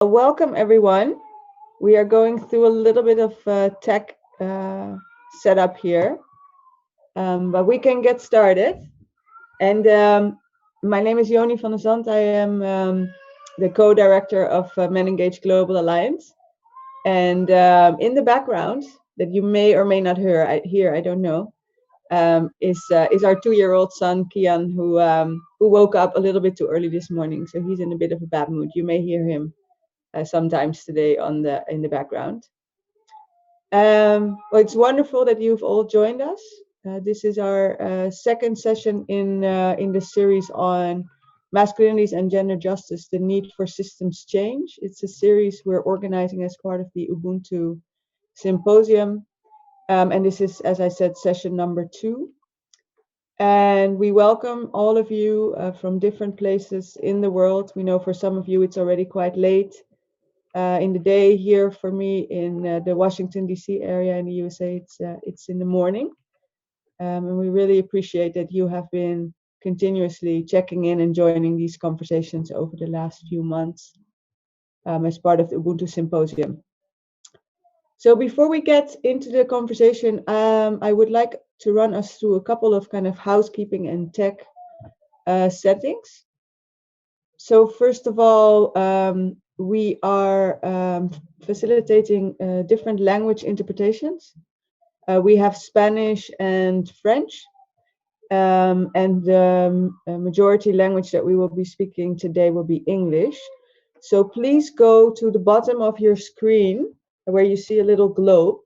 Welcome everyone. We are going through a little bit of tech setup here, but we can get started. And my name is Joni van der Zand. I am the co-director of MenEngage Global Alliance. And in the background, that you may or may not hear, I don't know, is our 2-year-old son Kian, who woke up a little bit too early this morning, so he's in a bit of a bad mood. You may hear him sometimes today in the background. Well, it's wonderful that you've all joined us. This is our second session in the series on masculinities and gender justice, the need for systems change. It's a series we're organizing as part of the Ubuntu Symposium. And this is, as I said, session number 2. And we welcome all of you from different places in the world. We know for some of you it's already quite late in the day. Here for me in the Washington DC area in the USA, it's in the morning, and we really appreciate that you have been continuously checking in and joining these conversations over the last few months as part of the Ubuntu Symposium. So before we get into the conversation, I would like to run us through a couple of kind of housekeeping and tech settings. So first of all, we are facilitating different language interpretations. We have Spanish and French, and the majority language that we will be speaking today will be English. So please go to the bottom of your screen where you see a little globe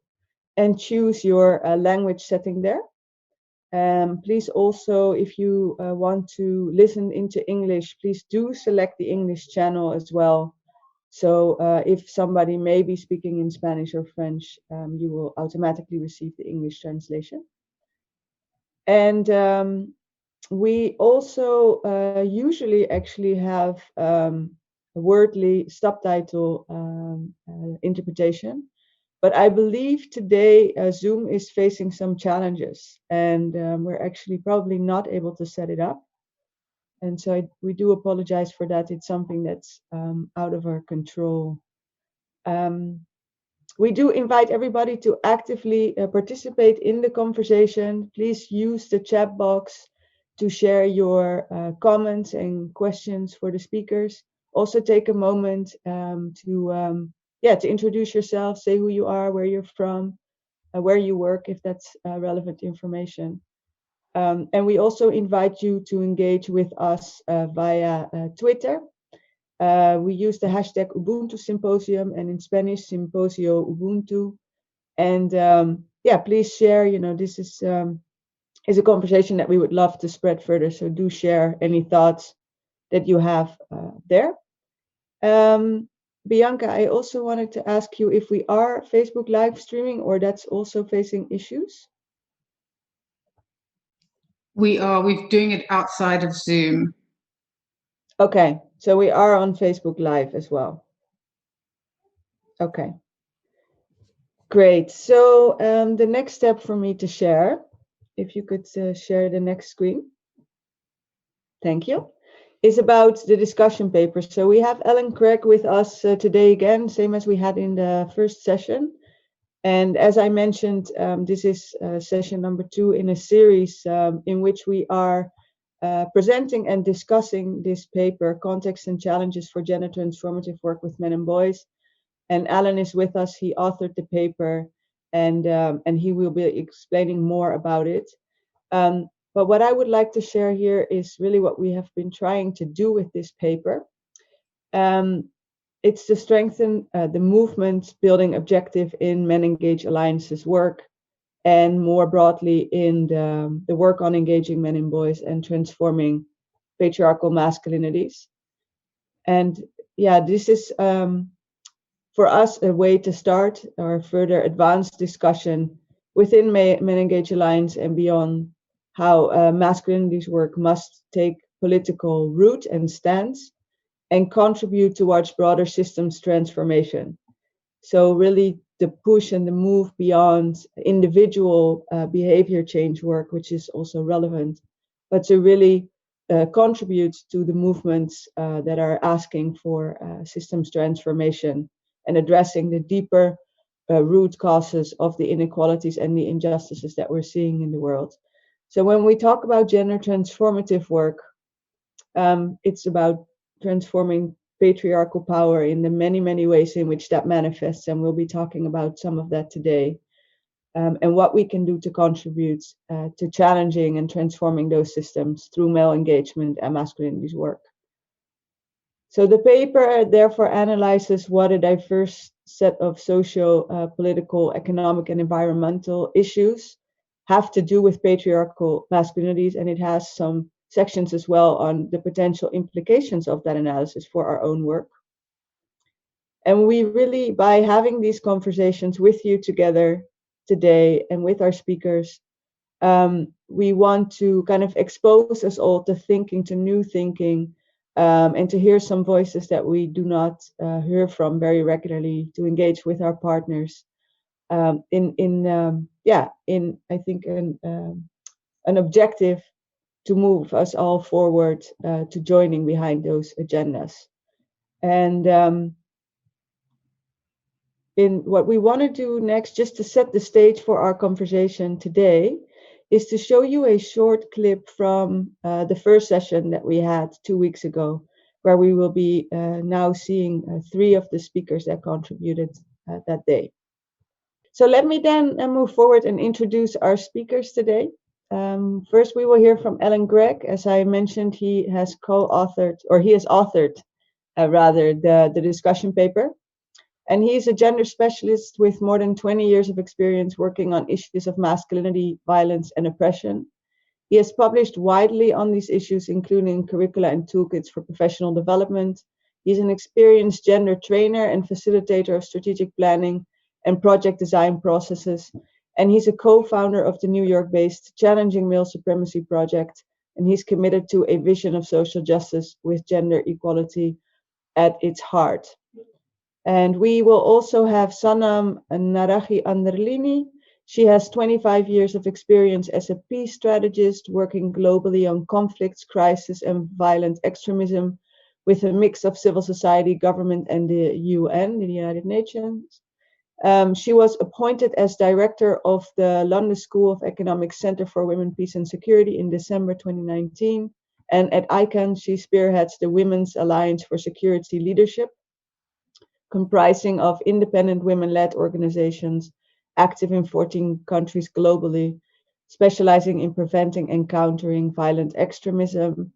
and choose your language setting there. Please also, if you want to listen into English, please do select the English channel as well. So if somebody may be speaking in Spanish or French, you will automatically receive the English translation. And we also usually actually have a wordly subtitle interpretation. But I believe today Zoom is facing some challenges, and we're actually probably not able to set it up. And so we do apologize for that. It's something that's out of our control. We do invite everybody to actively participate in the conversation. Please use the chat box to share your comments and questions for the speakers. Also take a moment to introduce yourself, say who you are, where you're from, where you work, if that's relevant information. And we also invite you to engage with us via Twitter. We use the hashtag Ubuntu Symposium, and in Spanish, Simposio Ubuntu. And please share. This is a conversation that we would love to spread further. So do share any thoughts that you have there. Bianca, I also wanted to ask you if we are Facebook live streaming or that's also facing issues. We are. We're doing it outside of Zoom. Okay, so we are on Facebook Live as well. Okay, great. So the next step for me to share, if you could share the next screen. Thank you. Is about the discussion paper. So we have Ellen Greig with us today again, same as we had in the first session. And as I mentioned, this is session number 2 in a series in which we are presenting and discussing this paper, Context and Challenges for Gender Transformative Work with Men and Boys. And Alan is with us. He authored the paper, and he will be explaining more about it. But what I would like to share here is really what we have been trying to do with this paper. It's to strengthen the movement building objective in MenEngage Alliance's work, and more broadly in the work on engaging men and boys and transforming patriarchal masculinities. And yeah, this is for us a way to start our further advanced discussion within MenEngage Alliance and beyond, how masculinities work must take political root and stance and contribute towards broader systems transformation. So really the push and the move beyond individual behavior change work, which is also relevant, but to really contribute to the movements that are asking for systems transformation and addressing the deeper root causes of the inequalities and the injustices that we're seeing in the world. So when we talk about gender transformative work, it's about transforming patriarchal power in the many, many ways in which that manifests, and we'll be talking about some of that today, and what we can do to contribute to challenging and transforming those systems through male engagement and masculinities work. So the paper therefore analyzes what a diverse set of socio, political, economic, and environmental issues have to do with patriarchal masculinities, and it has some sections as well on the potential implications of that analysis for our own work. And we really, by having these conversations with you together today and with our speakers, we want to kind of expose us all to thinking, to new thinking, and to hear some voices that we do not hear from very regularly, to engage with our partners in I think an objective to move us all forward to joining behind those agendas. And in what we want to do next, just to set the stage for our conversation today, is to show you a short clip from the first session that we had 2 weeks ago, where we will be now seeing 3 of the speakers that contributed that day. So let me then move forward and introduce our speakers today. First, we will hear from Alan Greig. As I mentioned, he has co-authored, or he has authored rather, the discussion paper. And he's a gender specialist with more than 20 years of experience working on issues of masculinity, violence, and oppression. He has published widely on these issues, including curricula and toolkits for professional development. He's an experienced gender trainer and facilitator of strategic planning and project design processes. And he's a co-founder of the New York-based Challenging Male Supremacy Project. And he's committed to a vision of social justice with gender equality at its heart. And we will also have Sanam Narahi Anderlini. She has 25 years of experience as a peace strategist working globally on conflicts, crisis, and violent extremism with a mix of civil society, government, and the UN, the United Nations. She was appointed as director of the London School of Economics Center for Women, Peace and Security in December 2019. And at ICANN, she spearheads the Women's Alliance for Security Leadership, comprising of independent women-led organizations active in 14 countries globally, specializing in preventing and countering violent extremism.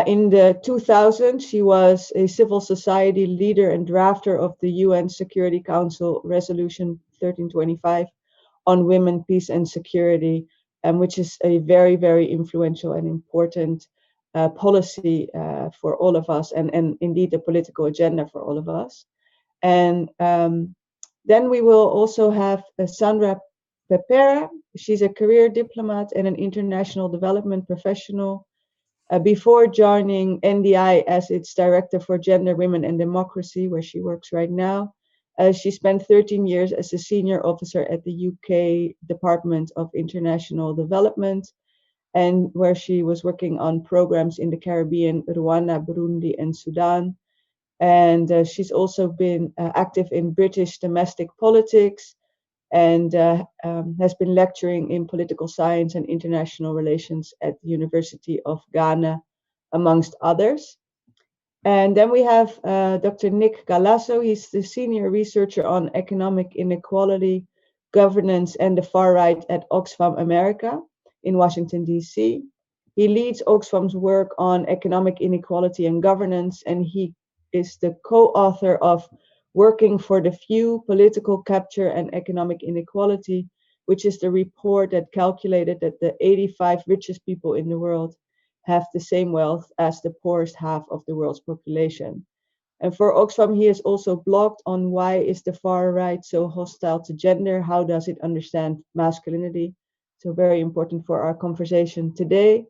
In the 2000s, she was a civil society leader and drafter of the UN Security Council Resolution 1325 on women, peace, and security, which is a very, very influential and important policy for all of us, and indeed a political agenda for all of us. And then we will also have Sandra Pepera. She's a career diplomat and an international development professional. Before joining NDI as its director for gender, women, and democracy, where she works right now, she spent 13 years as a senior officer at the UK Department of International Development, and where she was working on programs in the Caribbean, Rwanda, Burundi, and Sudan. And she's also been active in British domestic politics and has been lecturing in political science and international relations at the University of Ghana, amongst others. And then we have Dr. Nick Galasso. He's the senior researcher on economic inequality, governance, and the far right at Oxfam America in Washington, D.C. He leads Oxfam's work on economic inequality and governance, and he is the co-author of Working for the Few, Political Capture and Economic Inequality, which is the report that calculated that the 85 richest people in the world have the same wealth as the poorest half of the world's population. And for Oxfam, he has also blogged on why is the far right so hostile to gender? How does it understand masculinity? So very important for our conversation today.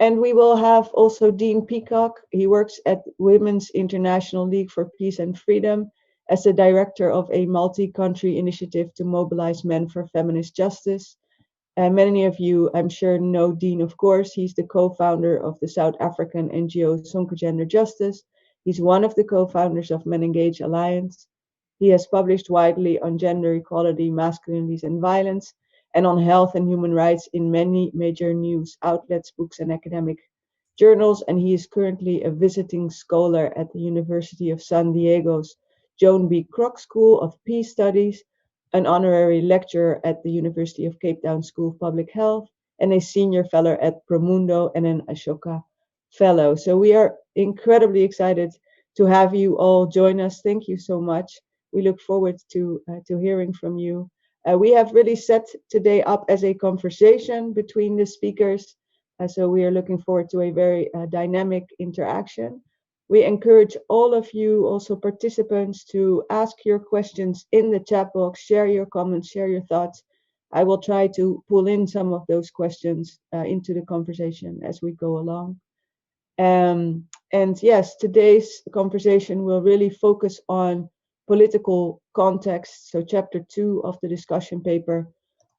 And we will have also Dean Peacock. He works at Women's International League for Peace and Freedom as the director of a multi-country initiative to mobilize men for feminist justice. Many of you, I'm sure, know Dean, of course. He's the co-founder of the South African NGO Sonke Gender Justice. He's one of the co-founders of MenEngage Alliance. He has published widely on gender equality, masculinities, and violence, and on health and human rights in many major news outlets, books, and academic journals. And he is currently a visiting scholar at the University of San Diego's Joan B. Kroc School of Peace Studies, an honorary lecturer at the University of Cape Town School of Public Health, and a senior fellow at Promundo and an Ashoka fellow. So we are incredibly excited to have you all join us. Thank you so much. We look forward to hearing from you. We have really set today up as a conversation between the speakers. So we are looking forward to a very dynamic interaction. We encourage all of you, also participants, to ask your questions in the chat box, share your comments, share your thoughts. I will try to pull in some of those questions into the conversation as we go along. And yes, today's conversation will really focus on political context. So chapter 2 of the discussion paper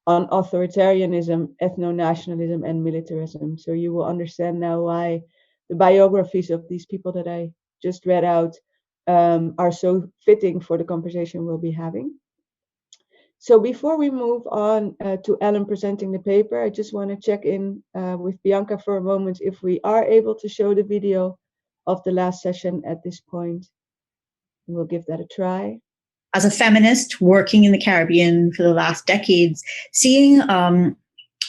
on authoritarianism, ethnonationalism, and militarism. So you will understand now why the biographies of these people that I just read out are so fitting for the conversation we'll be having. So before we move on to Ellen presenting the paper, I just want to check in with Bianca for a moment if we are able to show the video of the last session at this point. We'll give that a try. As a feminist working in the Caribbean for the last decades, seeing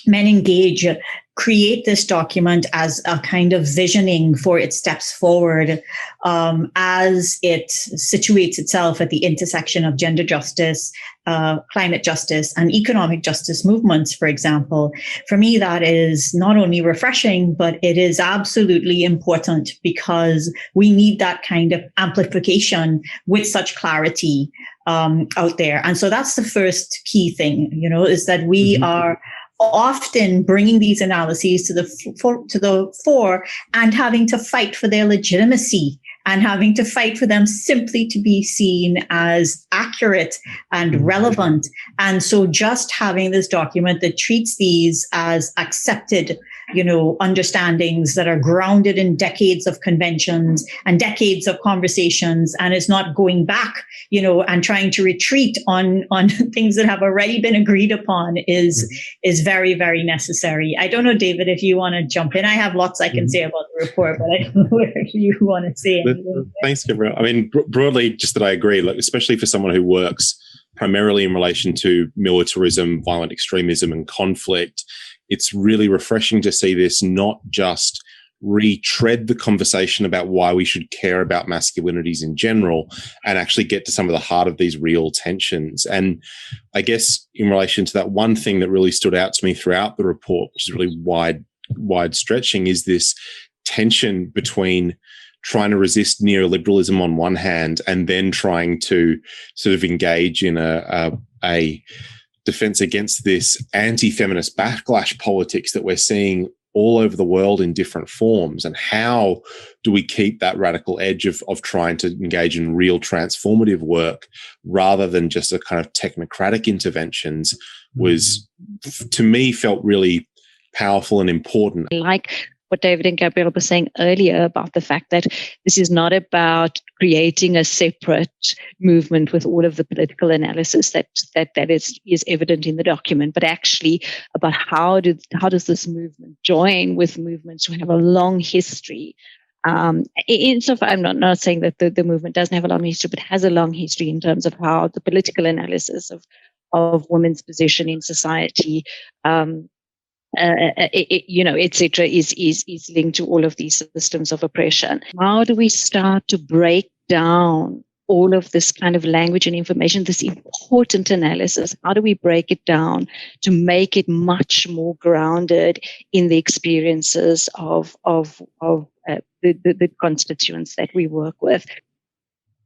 MenEngage create this document as a kind of visioning for its steps forward as it situates itself at the intersection of gender justice, climate justice, and economic justice movements, for example. For me, that is not only refreshing, but it is absolutely important because we need that kind of amplification with such clarity out there. And so that's the first key thing, is that we are often bringing these analyses to the fore and having to fight for their legitimacy and having to fight for them simply to be seen as accurate and relevant. And so just having this document that treats these as accepted, understandings that are grounded in decades of conventions and decades of conversations, and is not going back, and trying to retreat on things that have already been agreed upon is very, very necessary. I don't know, David, if you want to jump in. I have lots I can say about the report, but I don't know where you want to say anything. Thanks, Gabrielle. I mean, broadly, just that I agree, especially for someone who works primarily in relation to militarism, violent extremism, and conflict, it's really refreshing to see this not just retread the conversation about why we should care about masculinities in general and actually get to some of the heart of these real tensions. And I guess in relation to that, one thing that really stood out to me throughout the report, which is really wide stretching, is this tension between trying to resist neoliberalism on one hand and then trying to sort of engage in a defense against this anti-feminist backlash politics that we're seeing all over the world in different forms. And how do we keep that radical edge of trying to engage in real transformative work rather than just a kind of technocratic interventions was, to me, felt really powerful and important. Like what David and Gabrielle were saying earlier about the fact that this is not about creating a separate movement with all of the political analysis that is evident in the document, but actually about how does this movement join with movements who have a long history. Insofar, I'm not saying that the movement doesn't have a long history, but has a long history in terms of how the political analysis of women's position in society, etc., is linked to all of these systems of oppression. How do we start to break down all of this kind of language and information, this important analysis? How do we break it down to make it much more grounded in the experiences of the constituents that we work with?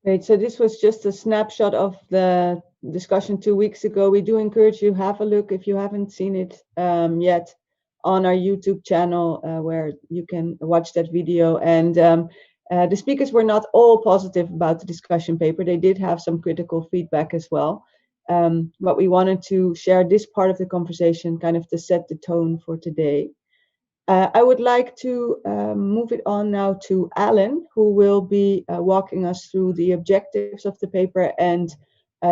Great. So this was just a snapshot of the discussion 2 weeks ago. We do encourage you, have a look if you haven't seen it yet on our YouTube channel, where you can watch that video. And the speakers were not all positive about the discussion paper. They did have some critical feedback as well. But we wanted to share this part of the conversation kind of to set the tone for today. I would like to move it on now to Alan, who will be walking us through the objectives of the paper and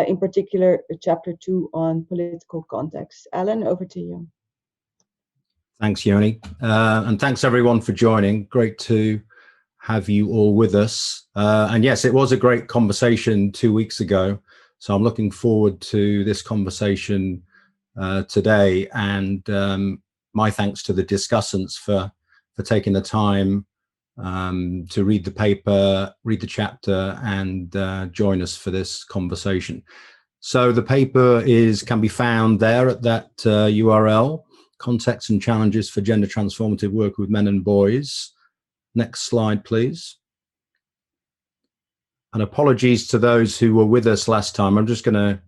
in particular, chapter 2 on political context. Alan, over to you. Thanks, Yoni. And thanks everyone for joining. Great to have you all with us. And yes, it was a great conversation 2 weeks ago. So I'm looking forward to this conversation today. And my thanks to the discussants for taking the time to read the paper, read the chapter, and join us for this conversation. So the paper can be found there at that URL, Context and Challenges for Gender Transformative Work with Men and Boys. Next slide, please. And apologies to those who were with us last time. I'm just going to,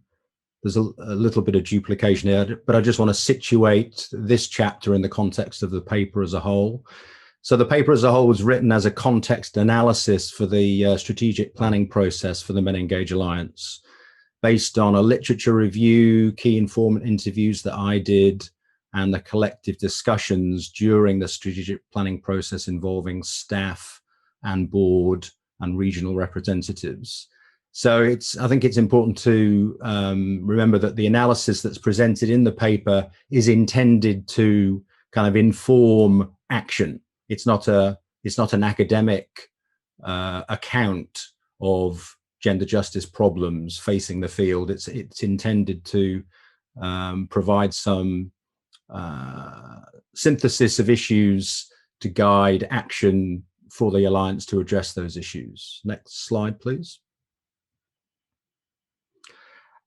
there's a little bit of duplication here, but I just want to situate this chapter in the context of the paper as a whole. So the paper as a whole was written as a context analysis for the strategic planning process for the MenEngage Alliance, based on a literature review, key informant interviews that I did, and the collective discussions during the strategic planning process involving staff and board and regional representatives. So I think it's important to remember that the analysis that's presented in the paper is intended to kind of inform action. It's not an academic account of gender justice problems facing the field. It's intended to provide some synthesis of issues to guide action for the Alliance to address those issues. Next slide, please.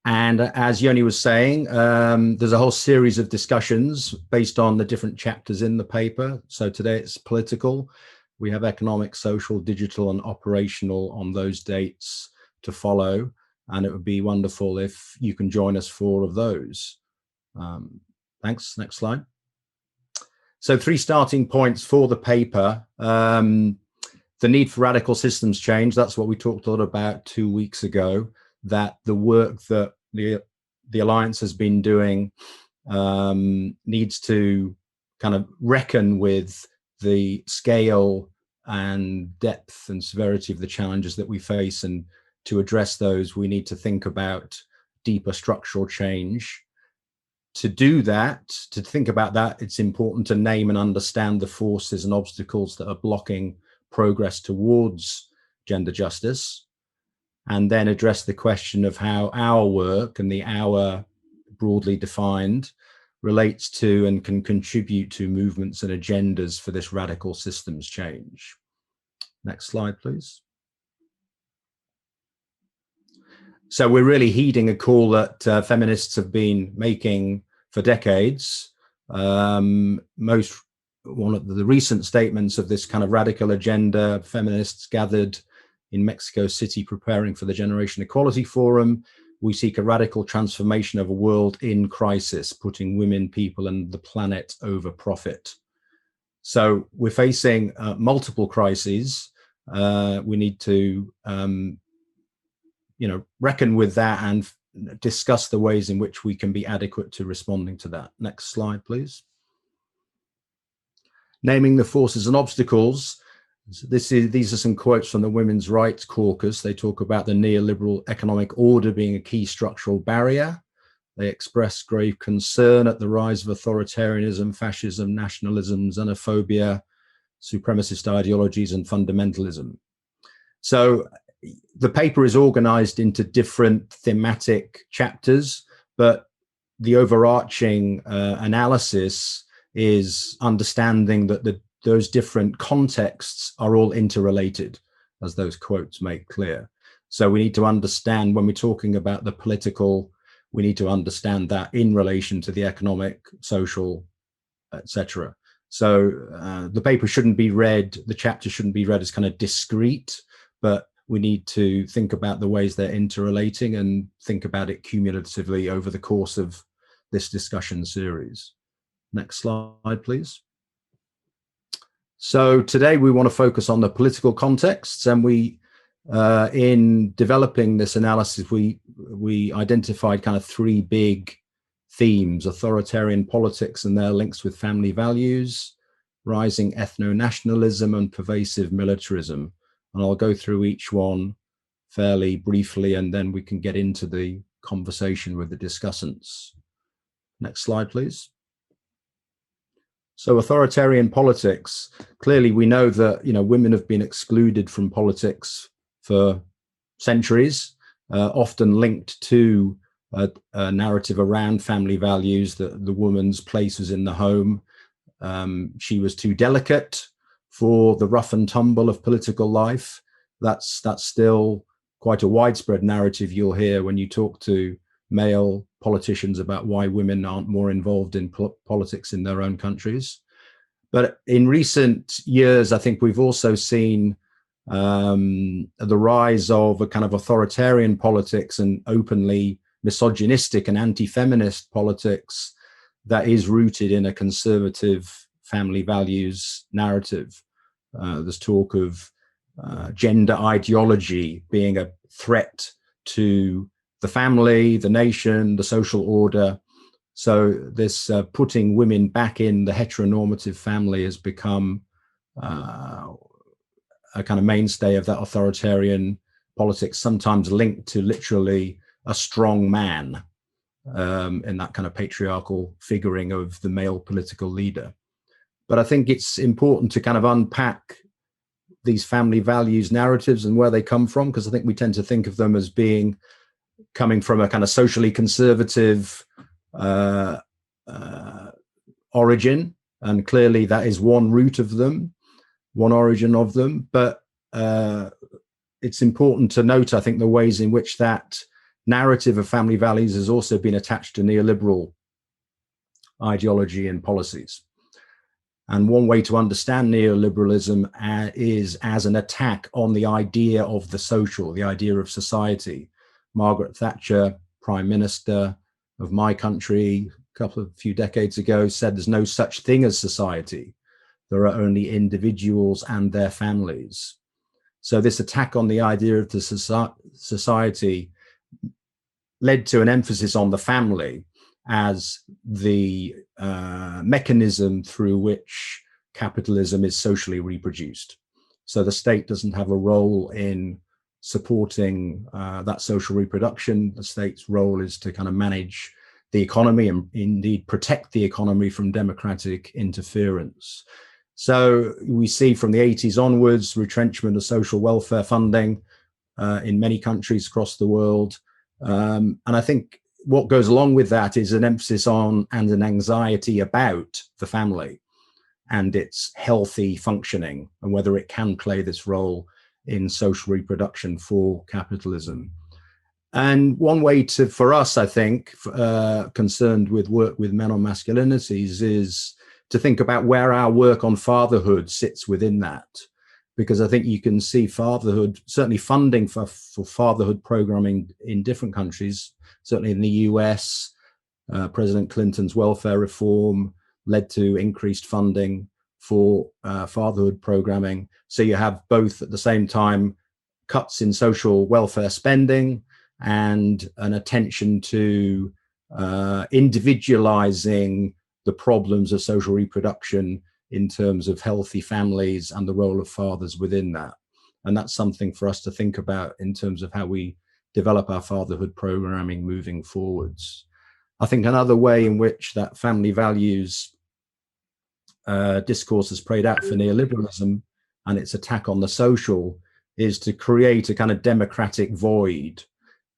And as Yoni was saying, there's a whole series of discussions based on the different chapters in the paper. So today it's political. We have economic, social, digital, and operational on those dates to follow. And it would be wonderful if you can join us for all of those. Thanks. Next slide. So 3 starting points for the paper. The need for radical systems change. That's what we talked a lot about 2 weeks ago, that the work that the Alliance has been doing needs to kind of reckon with the scale and depth and severity of the challenges that we face. And to address those, we need to think about deeper structural change. To do that, to think about that, it's important to name and understand the forces and obstacles that are blocking progress towards gender justice, and then address the question of how our work, and the our broadly defined, relates to and can contribute to movements and agendas for this radical systems change. Next slide, please. So we're really heeding a call that feminists have been making for decades. One of the recent statements of this kind of radical agenda, feminists gathered in Mexico City preparing for the Generation Equality Forum. We seek a radical transformation of a world in crisis, putting women, people, and the planet over profit. So we're facing multiple crises. We need to reckon with that and discuss the ways in which we can be adequate to responding to that. Next slide, please. Naming the forces and obstacles. These are some quotes from the Women's Rights Caucus. They talk about the neoliberal economic order being a key structural barrier. They express grave concern at the rise of authoritarianism, fascism, nationalism, xenophobia, supremacist ideologies, and fundamentalism. So the paper is organized into different thematic chapters, but the overarching analysis is understanding that those different contexts are all interrelated, as those quotes make clear. So we need to understand, when we're talking about the political, we need to understand that in relation to the economic, social, etc. So the paper shouldn't be read, the chapter shouldn't be read as kind of discrete, but we need to think about the ways they're interrelating and think about it cumulatively over the course of this discussion series. Next slide, please. So today we want to focus on the political contexts, and we, in developing this analysis, we we identified kind of three big themes: authoritarian politics and their links with family values, rising ethnonationalism, and pervasive militarism. And I'll go through each one fairly briefly, and then we can get into the conversation with the discussants. Next slide, please. So authoritarian politics, clearly we know that, women have been excluded from politics for centuries, often linked to a narrative around family values, that the woman's place was in the home. She was too delicate for the rough and tumble of political life. That's still quite a widespread narrative you'll hear when you talk to male politicians about why women aren't more involved in politics in their own countries. But in recent years, I think we've also seen the rise of a kind of authoritarian politics and openly misogynistic and anti-feminist politics that is rooted in a conservative family values narrative. There's talk of gender ideology being a threat to the family, the nation, the social order. So this putting women back in the heteronormative family has become a kind of mainstay of that authoritarian politics, sometimes linked to literally a strong man in that kind of patriarchal figuring of the male political leader. But I think it's important to kind of unpack these family values narratives and where they come from, because I think we tend to think of them as being coming from a kind of socially conservative origin, and clearly that is one root of them, one origin of them. But it's important to note, I think, the ways in which that narrative of family values has also been attached to neoliberal ideology and policies. And one way to understand neoliberalism is as an attack on the idea of the social, the idea of society. Margaret Thatcher, Prime Minister of my country, a few decades ago, said there's no such thing as society. There are only individuals and their families. So this attack on the idea of the society led to an emphasis on the family as the mechanism through which capitalism is socially reproduced. So the state doesn't have a role in supporting that social reproduction. The state's role is to kind of manage the economy and indeed protect the economy from democratic interference. So we see from the 80s onwards retrenchment of social welfare funding in many countries across the world. And I think what goes along with that is an emphasis on and an anxiety about the family and its healthy functioning and whether it can play this role in social reproduction for capitalism. And one way for us, I think, concerned with work with men on masculinities, is to think about where our work on fatherhood sits within that. Because I think you can see fatherhood, certainly funding for fatherhood programming in different countries, certainly in the US, President Clinton's welfare reform led to increased funding for fatherhood programming. So you have both at the same time cuts in social welfare spending and an attention to individualizing the problems of social reproduction in terms of healthy families and the role of fathers within that. And that's something for us to think about in terms of how we develop our fatherhood programming moving forwards. I think another way in which that family values discourse has played out for neoliberalism and its attack on the social is to create a kind of democratic void.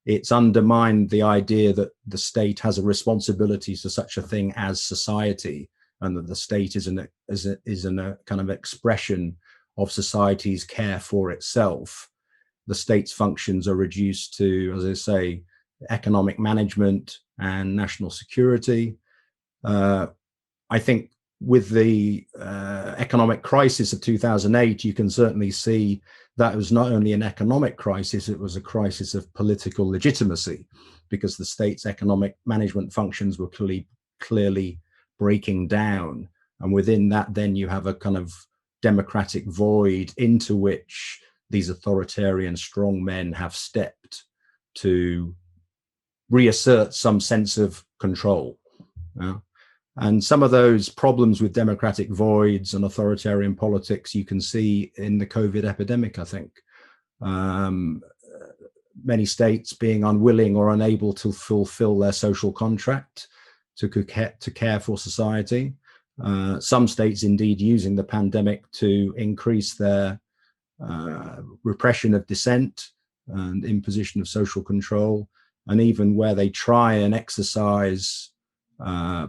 It's undermined the idea that the state has a responsibility to such a thing as society, and that the state is a kind of expression of society's care for itself. The state's functions are reduced to, as I say, economic management and national security. I think with the economic crisis of 2008, you can certainly see that it was not only an economic crisis, it was a crisis of political legitimacy, because the state's economic management functions were clearly breaking down. And within that, then you have a kind of democratic void into which these authoritarian strongmen have stepped to reassert some sense of control. And some of those problems with democratic voids and authoritarian politics you can see in the COVID epidemic, I think. Many states being unwilling or unable to fulfill their social contract to care for society. Some states indeed using the pandemic to increase their repression of dissent and imposition of social control, and even where they try and exercise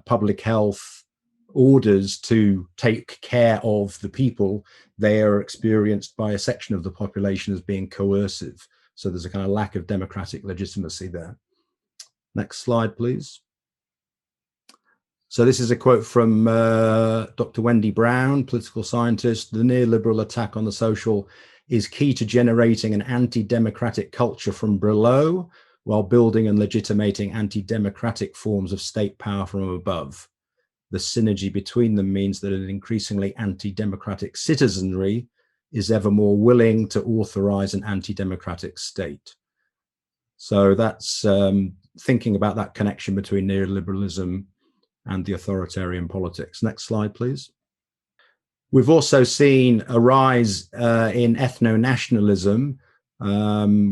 public health orders to take care of the people, they are experienced by a section of the population as being coercive. So there's a kind of lack of democratic legitimacy there. Next slide, please. So this is a quote from Dr. Wendy Brown, political scientist. The neoliberal attack on the social is key to generating an anti-democratic culture from below, while building and legitimating anti-democratic forms of state power from above. The synergy between them means that an increasingly anti-democratic citizenry is ever more willing to authorize an anti-democratic state. So that's thinking about that connection between neoliberalism and the authoritarian politics. Next slide, please. We've also seen a rise in ethno-nationalism,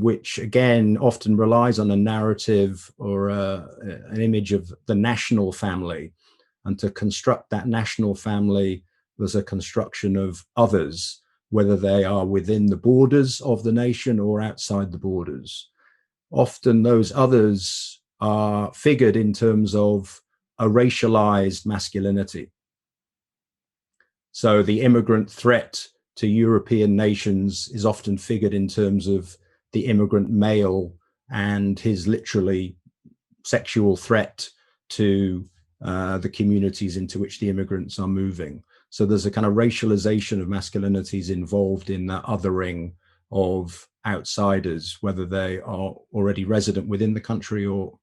which again often relies on a narrative or an image of the national family. And to construct that national family, there's a construction of others, whether they are within the borders of the nation or outside the borders. Often those others are figured in terms of a racialized masculinity. So the immigrant threat to European nations is often figured in terms of the immigrant male and his literally sexual threat to the communities into which the immigrants are moving. So there's a kind of racialization of masculinities involved in the othering of outsiders, whether they are already resident within the country or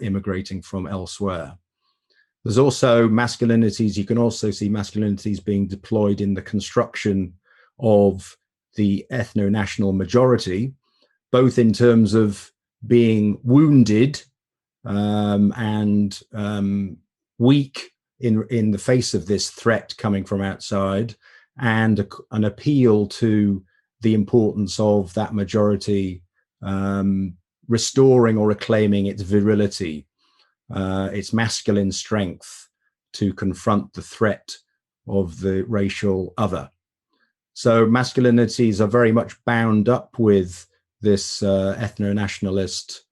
immigrating from elsewhere. There's also masculinities. You can also see masculinities being deployed in the construction of the ethno-national majority, both in terms of being wounded and weak in the face of this threat coming from outside, and an appeal to the importance of that majority restoring or reclaiming its virility, its masculine strength to confront the threat of the racial other. So masculinities are very much bound up with this ethno-nationalist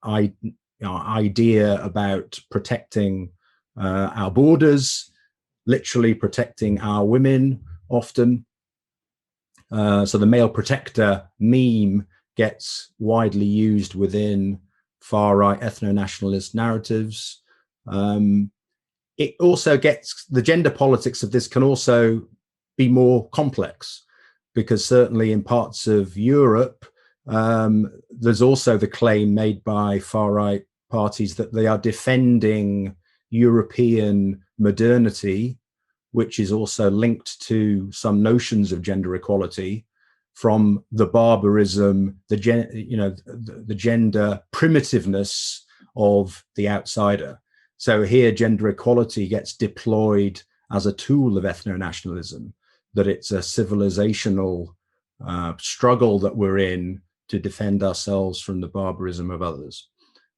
idea about protecting our borders, literally protecting our women often. So the male protector meme gets widely used within far-right ethno-nationalist narratives. It also gets, the gender politics of this can also be more complex, because certainly in parts of Europe, there's also the claim made by far-right parties that they are defending European modernity, which is also linked to some notions of gender equality, from the barbarism, the gender primitiveness of the outsider. So here gender equality gets deployed as a tool of ethno-nationalism, that it's a civilizational struggle that we're in to defend ourselves from the barbarism of others.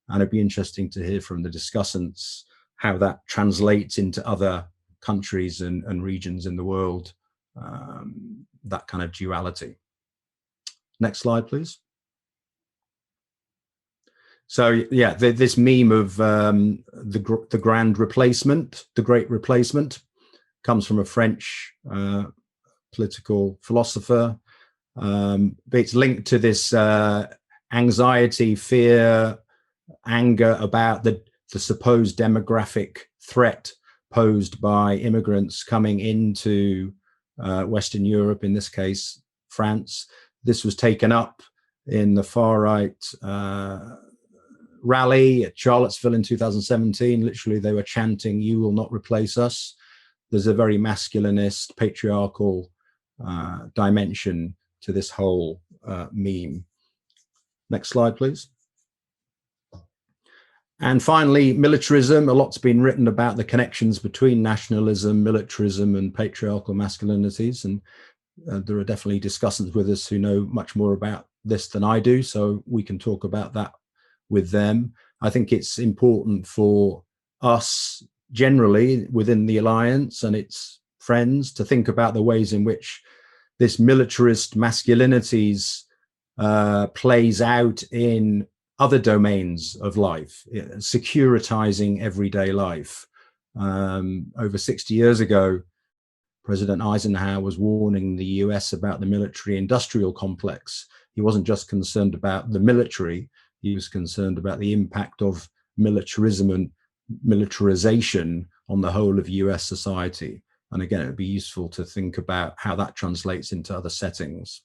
And it'd be interesting to hear from the discussants how that translates into other countries and regions in the world, that kind of duality. Next slide, please. So yeah, this meme of the grand replacement, the great replacement, comes from a French political philosopher. But it's linked to this anxiety, fear, anger about the supposed demographic threat posed by immigrants coming into Western Europe, in this case, France. This was taken up in the far-right rally at Charlottesville in 2017. Literally, they were chanting, "You will not replace us." There's a very masculinist, patriarchal dimension to this whole meme. Next slide, please. And finally, militarism. A lot's been written about the connections between nationalism, militarism, and patriarchal masculinities. And there are definitely discussants with us who know much more about this than I do, so we can talk about that with them. I think it's important for us generally within the Alliance and its friends to think about the ways in which this militarist masculinities plays out in other domains of life, securitizing everyday life. Over 60 years ago, President Eisenhower was warning the US about the military-industrial complex. He wasn't just concerned about the military, he was concerned about the impact of militarism and militarization on the whole of US society. And again, it would be useful to think about how that translates into other settings.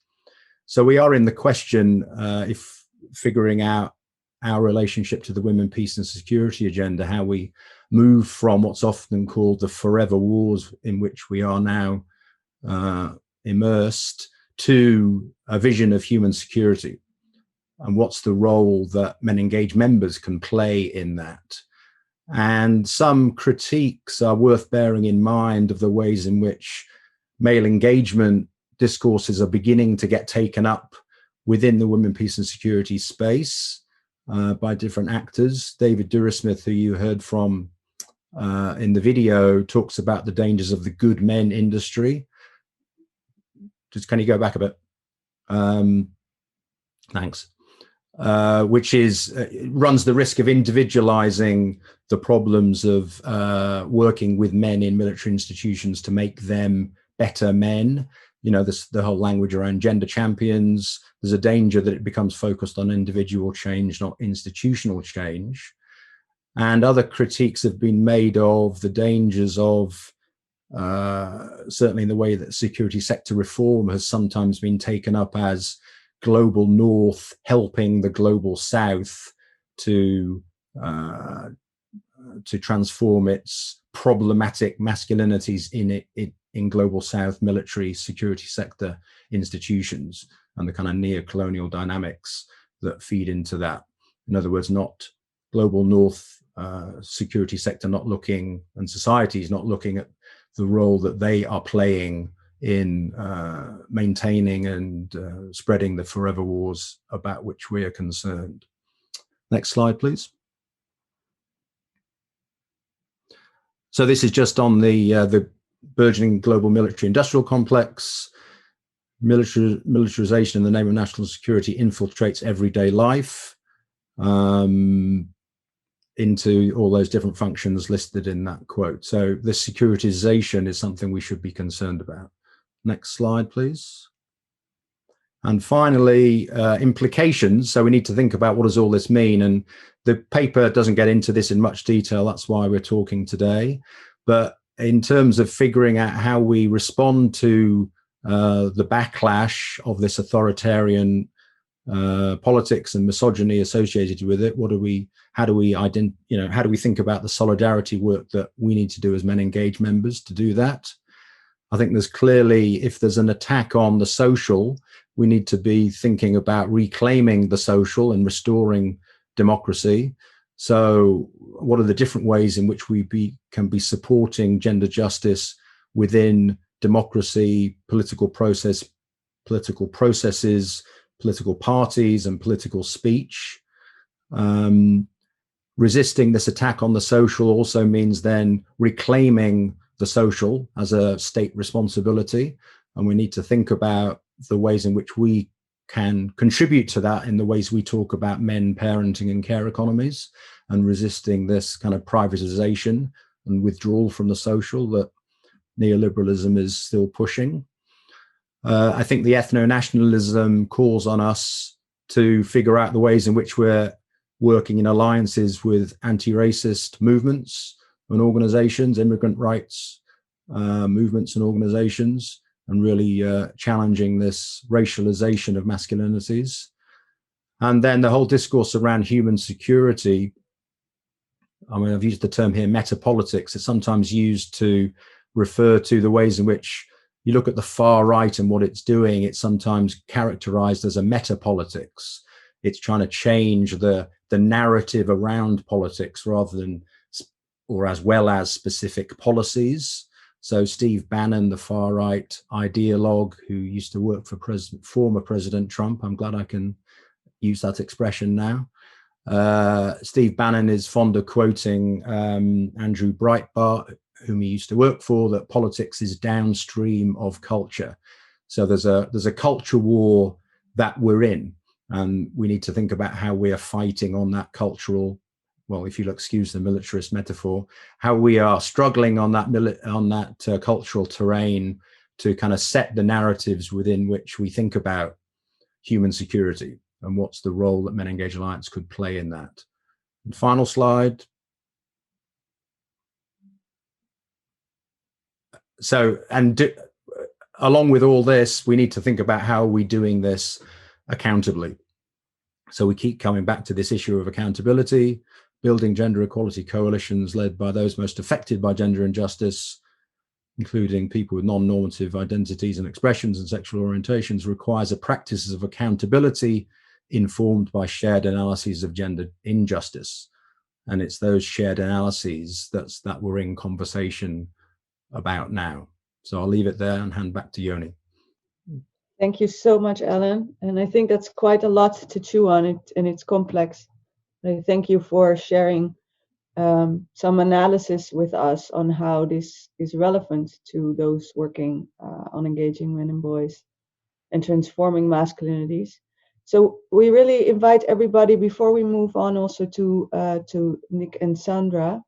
So we are in the question, if figuring out our relationship to the women, peace and security agenda, how we move from what's often called the forever wars in which we are now immersed to a vision of human security. And what's the role that MenEngage members can play in that? And some critiques are worth bearing in mind of the ways in which male engagement discourses are beginning to get taken up within the women, peace and security space by different actors. David Durasmith, who you heard from in the video, talks about the dangers of the good men industry. Just can you go back a bit? Thanks. Which is runs the risk of individualizing the problems of working with men in military institutions to make them better men. You know, the whole language around gender champions. There's a danger that it becomes focused on individual change, not institutional change. And other critiques have been made of the dangers of, certainly in the way that security sector reform has sometimes been taken up as global North helping the global South to transform its problematic masculinities in global South military security sector institutions and the kind of neo-colonial dynamics that feed into that. In other words, not global North security sector not looking, and societies not looking at the role that they are playing in maintaining and spreading the forever wars about which we are concerned. Next slide, please. So this is just on the burgeoning global military-industrial complex. Militarization in the name of national security infiltrates everyday life into all those different functions listed in that quote. So this securitization is something we should be concerned about. Next slide, please. And finally, implications. So we need to think about what does all this mean? And the paper doesn't get into this in much detail. That's why we're talking today. But in terms of figuring out how we respond to the backlash of this authoritarian politics and misogyny associated with it, how do we think about the solidarity work that we need to do as MenEngage members to do that? I think there's clearly, if there's an attack on the social, we need to be thinking about reclaiming the social and restoring democracy. So what are the different ways in which we can be supporting gender justice within democracy, political processes, political parties and political speech? Resisting this attack on the social also means then reclaiming the social as a state responsibility. And we need to think about the ways in which we can contribute to that in the ways we talk about men, parenting and care economies, and resisting this kind of privatization and withdrawal from the social that neoliberalism is still pushing. I think the ethno-nationalism calls on us to figure out the ways in which we're working in alliances with anti-racist movements and organizations, immigrant rights movements and organizations, and really challenging this racialization of masculinities. And then the whole discourse around human security. I mean, I've used the term here, metapolitics. It's sometimes used to refer to the ways in which you look at the far right and what it's doing. It's sometimes characterized as a metapolitics. It's trying to change the the narrative around politics rather than, or as well as, specific policies. So Steve Bannon, the far-right ideologue who used to work for former President Trump, I'm glad I can use that expression now. Steve Bannon is fond of quoting Andrew Breitbart, whom he used to work for, that politics is downstream of culture. So there's a culture war that we're in, and we need to think about how we are fighting on that cultural, well, if you'll excuse the militarist metaphor, how we are struggling on that cultural terrain to kind of set the narratives within which we think about human security, and what's the role that MenEngage Alliance could play in that. And final slide. So, along with all this, we need to think about how are we doing this accountably. So we keep coming back to this issue of accountability, building gender equality coalitions led by those most affected by gender injustice, including people with non-normative identities and expressions and sexual orientations, requires a practice of accountability informed by shared analyses of gender injustice. And it's those shared analyses that we're in conversation about now. So I'll leave it there and hand back to Yoni. Thank you so much, Alan. And I think that's quite a lot to chew on, and it's complex. I thank you for sharing some analysis with us on how this is relevant to those working on engaging men and boys and transforming masculinities. So we really invite everybody, before we move on also to Nick and Sandra,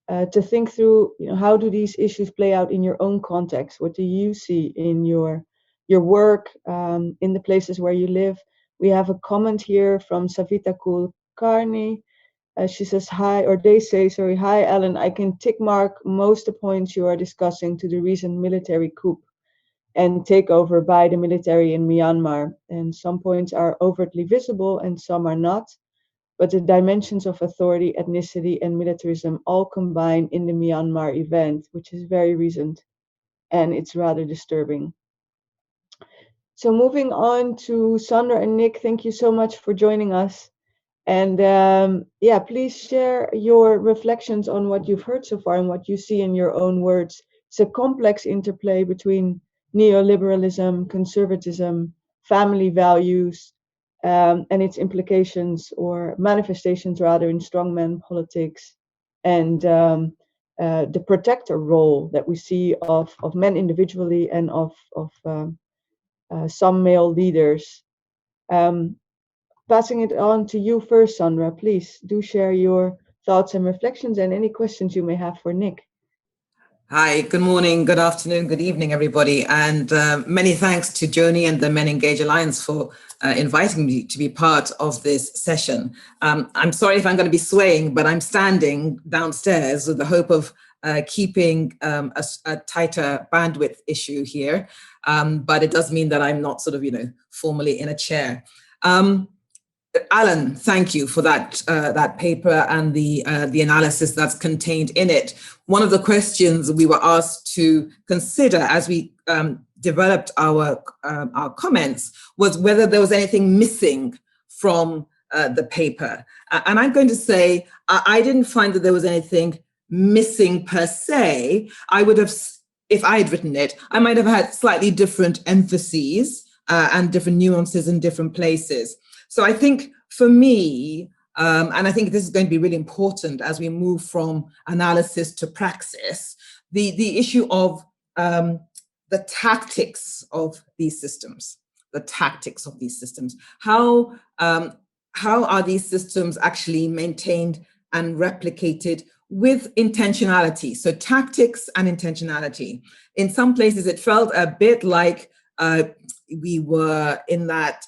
to think through, how do these issues play out in your own context? What do you see in your work, in the places where you live? We have a comment here from Savita Kulkarni. She says, they say, hi, Alan, I can tick mark most of the points you are discussing to the recent military coup and takeover by the military in Myanmar. And some points are overtly visible and some are not. But the dimensions of authority, ethnicity, and militarism all combine in the Myanmar event, which is very recent, and it's rather disturbing. So moving on to Sandra and Nick, thank you so much for joining us. And please share your reflections on what you've heard so far and what you see in your own words. It's a complex interplay between neoliberalism, conservatism, family values, and its implications or manifestations rather in strongman politics, and the protector role that we see of men individually and of some male leaders. Passing it on to you first, Sandra, please do share your thoughts and reflections and any questions you may have for Nick. Hi, good morning, good afternoon, good evening, everybody. And many thanks to Joni and the MenEngage Alliance for inviting me to be part of this session. I'm sorry if I'm going to be swaying, but I'm standing downstairs with the hope of keeping a tighter bandwidth issue here. But it does mean that I'm not sort of, formally in a chair. Alan, thank you for that paper and the analysis that's contained in it. One of the questions we were asked to consider as we developed our comments was whether there was anything missing from the paper. And I'm going to say I didn't find that there was anything missing per se. I would have, if I had written it, I might have had slightly different emphases and different nuances in different places. So I think for me, and I think this is going to be really important as we move from analysis to praxis, the issue of the tactics of these systems, How are these systems actually maintained and replicated with intentionality? So tactics and intentionality. In some places, it felt a bit like we were in that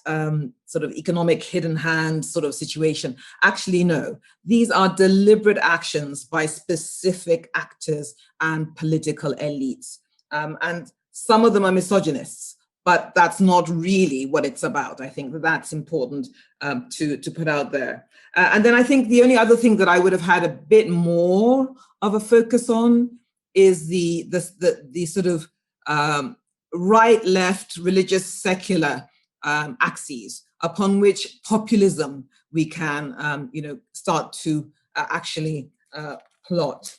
sort of economic hidden hand sort of situation. Actually, no, these are deliberate actions by specific actors and political elites. And some of them are misogynists, but that's not really what it's about. I think that's important to put out there. And then I think the only other thing that I would have had a bit more of a focus on is the sort of right, left, religious, secular axes, upon which populism we can, start to actually plot.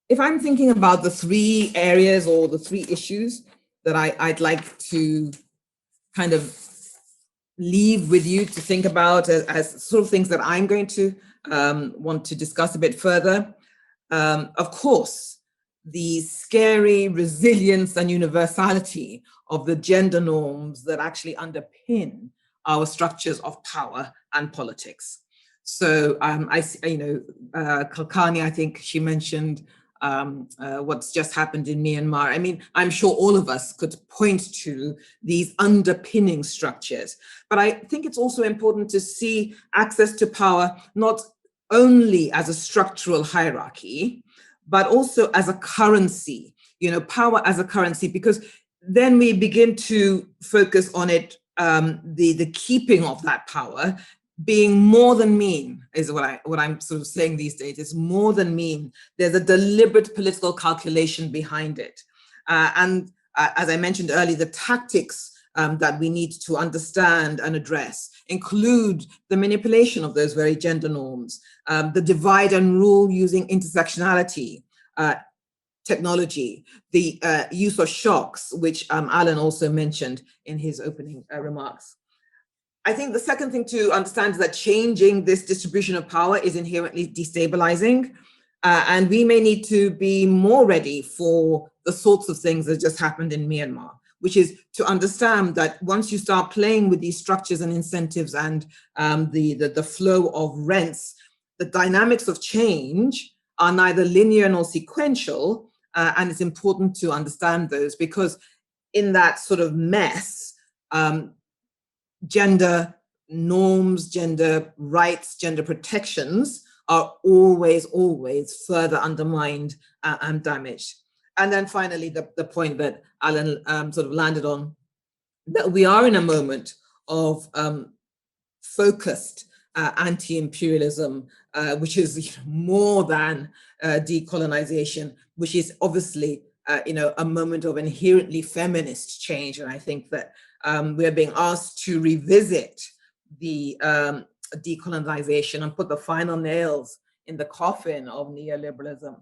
If I'm thinking about the three areas or the three issues that I'd like to kind of leave with you to think about as sort of things that I'm going to want to discuss a bit further. Of course, the scary resilience and universality of the gender norms that actually underpin our structures of power and politics. So Kalkani, I think she mentioned what's just happened in Myanmar. I mean, I'm sure all of us could point to these underpinning structures, but I think it's also important to see access to power not only as a structural hierarchy, but also as a currency, power as a currency, because then we begin to focus on it, the keeping of that power being more than mean, is what I'm sort of saying these days. It's more than mean. There's a deliberate political calculation behind it. And as I mentioned earlier, the tactics that we need to understand and address include the manipulation of those very gender norms, the divide and rule using intersectionality, technology, the use of shocks, which Alan also mentioned in his opening remarks. I think the second thing to understand is that changing this distribution of power is inherently destabilizing, and we may need to be more ready for the sorts of things that just happened in Myanmar, which is to understand that once you start playing with these structures and incentives and the flow of rents, the dynamics of change are neither linear nor sequential, and it's important to understand those, because in that sort of mess, gender norms, gender rights, gender protections are always further undermined and damaged. And then finally, the point that Alan sort of landed on, that we are in a moment of focused anti-imperialism, which is more than decolonization, which is obviously a moment of inherently feminist change. And I think that we're being asked to revisit the decolonization and put the final nails in the coffin of neoliberalism.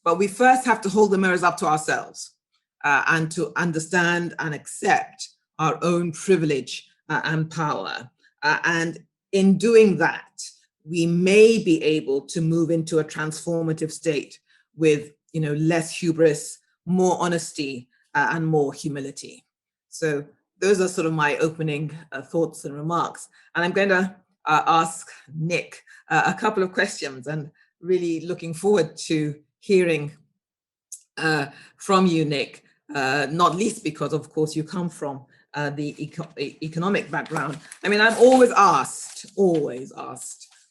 But we first have to hold the mirrors up to ourselves and to understand and accept our own privilege and power. And in doing that, we may be able to move into a transformative state with less hubris, more honesty, and more humility. So those are sort of my opening thoughts and remarks. And I'm going to ask Nick a couple of questions, and really looking forward to hearing from you, Nick, not least because, of course, you come from the economic background. I mean, I'm always asked,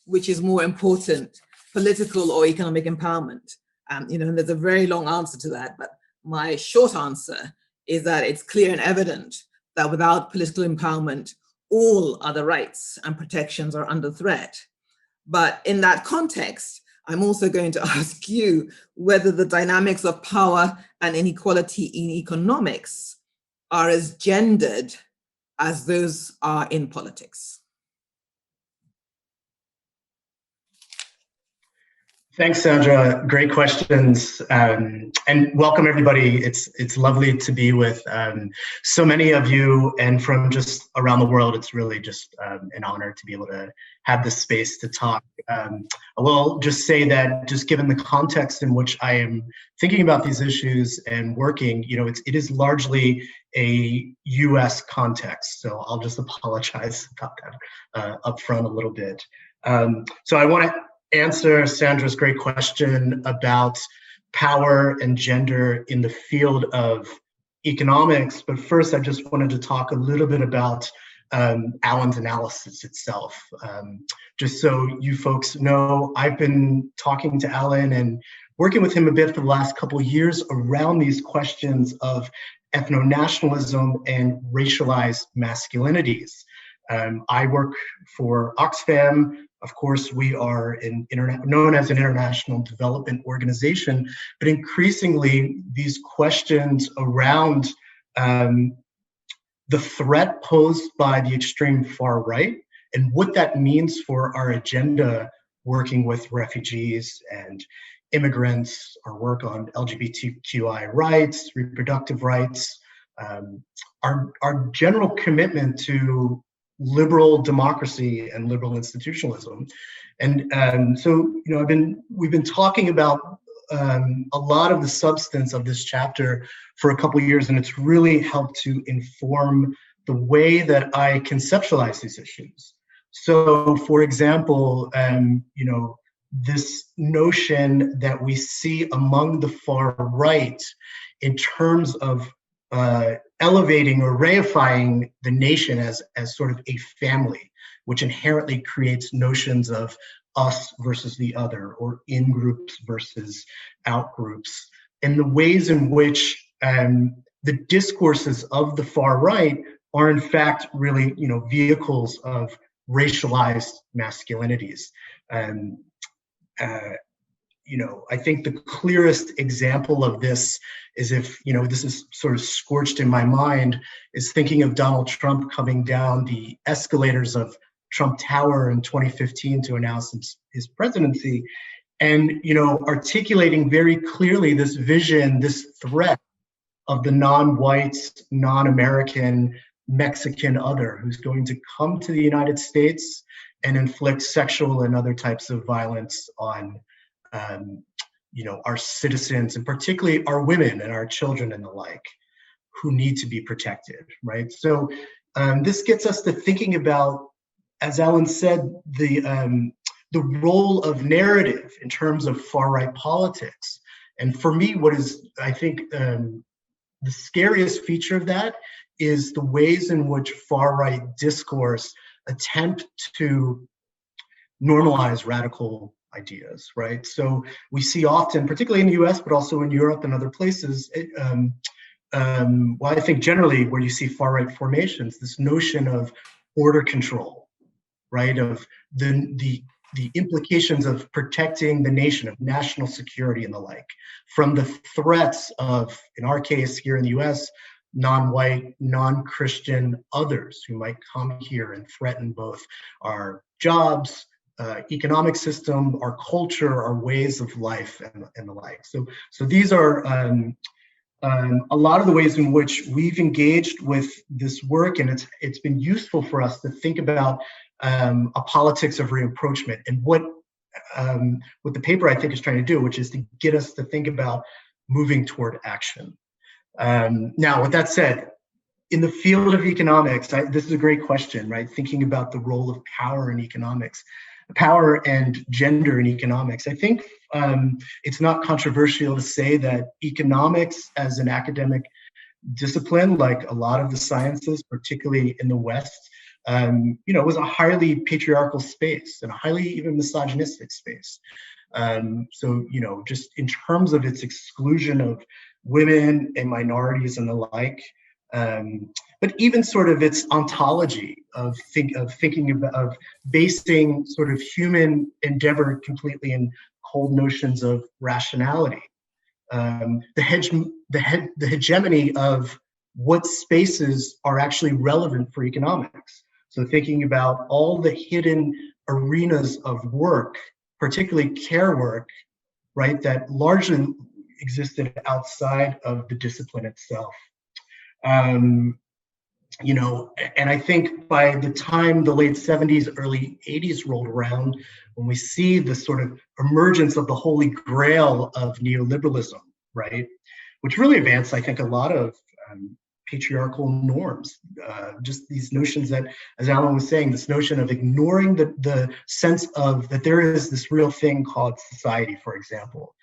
which is more important, political or economic empowerment? And there's a very long answer to that, but my short answer is that it's clear and evident that without political empowerment, all other rights and protections are under threat. But in that context, I'm also going to ask you whether the dynamics of power and inequality in economics are as gendered as those are in politics. Thanks, Sandra. Great questions, and welcome everybody. It's lovely to be with so many of you, and from just around the world. It's really just an honor to be able to have this space to talk. I will just say that, just given the context in which I am thinking about these issues and working, it is largely a U.S. context. So I'll just apologize about that up front a little bit. So I want to answer Sandra's great question about power and gender in the field of economics. But first, I just wanted to talk a little bit about Alan's analysis itself. Just so you folks know, I've been talking to Alan and working with him a bit for the last couple of years around these questions of ethnonationalism and racialized masculinities. I work for Oxfam. Of course, we are known as an international development organization, but increasingly these questions around the threat posed by the extreme far right and what that means for our agenda working with refugees and immigrants, our work on LGBTQI rights, reproductive rights, our general commitment to liberal democracy and liberal institutionalism. And so, we've been talking about a lot of the substance of this chapter for a couple of years, and it's really helped to inform the way that I conceptualize these issues. So, for example, this notion that we see among the far right in terms of elevating or reifying the nation as sort of a family, which inherently creates notions of us versus the other, or in groups versus out groups, and the ways in which the discourses of the far right are in fact really, vehicles of racialized masculinities. I think the clearest example of this is if, this is sort of scorched in my mind, is thinking of Donald Trump coming down the escalators of Trump Tower in 2015 to announce his presidency, and, articulating very clearly this vision, this threat of the non-white, non-American, Mexican other who's going to come to the United States and inflict sexual and other types of violence on our citizens, and particularly our women and our children and the like, who need to be protected, right? So this gets us to thinking about, as Alan said, the role of narrative in terms of far-right politics. And for me, what is, I think, the scariest feature of that is the ways in which far-right discourse attempt to normalize radical ideas, right? So we see often, particularly in the US, but also in Europe and other places, I think generally where you see far-right formations, this notion of border control, right? Of the implications of protecting the nation, of national security and the like, from the threats of, in our case here in the US, non-white, non-Christian others who might come here and threaten both our jobs, economic system, our culture, our ways of life, and the like. So these are a lot of the ways in which we've engaged with this work, and it's been useful for us to think about a politics of reapproachment, and what the paper I think is trying to do, which is to get us to think about moving toward action. Now, with that said, in the field of economics, this is a great question, right? Thinking about the role of power in economics, power and gender in economics. I think it's not controversial to say that economics as an academic discipline, like a lot of the sciences, particularly in the West, was a highly patriarchal space and a highly even misogynistic space. So, just in terms of its exclusion of women and minorities and the like, but even sort of its ontology of basing sort of human endeavor completely in cold notions of rationality, the hegemony of what spaces are actually relevant for economics. So thinking about all the hidden arenas of work, particularly care work, right, that largely existed outside of the discipline itself. And I think by the time the late 70s, early 80s rolled around, when we see the sort of emergence of the holy grail of neoliberalism, right, which really advanced, I think, a lot of patriarchal norms, just these notions that, as Alan was saying, this notion of ignoring the sense of that there is this real thing called society, for example,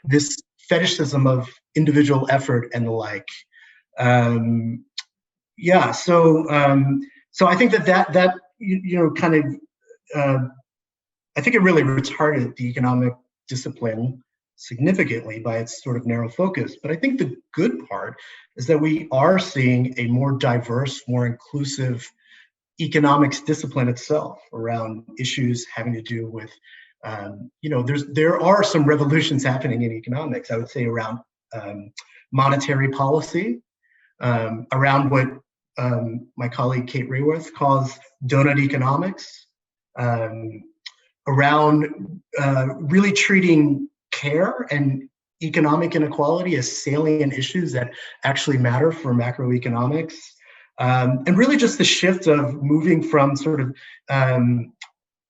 this fetishism of individual effort and the like. So I think that kind of, I think it really retarded the economic discipline significantly by its sort of narrow focus. But I think the good part is that we are seeing a more diverse, more inclusive economics discipline itself around issues having to do with, there are some revolutions happening in economics, I would say, around monetary policy, around what my colleague Kate Rayworth calls donut economics, around really treating care and economic inequality as salient issues that actually matter for macroeconomics. And really just the shift of moving from sort of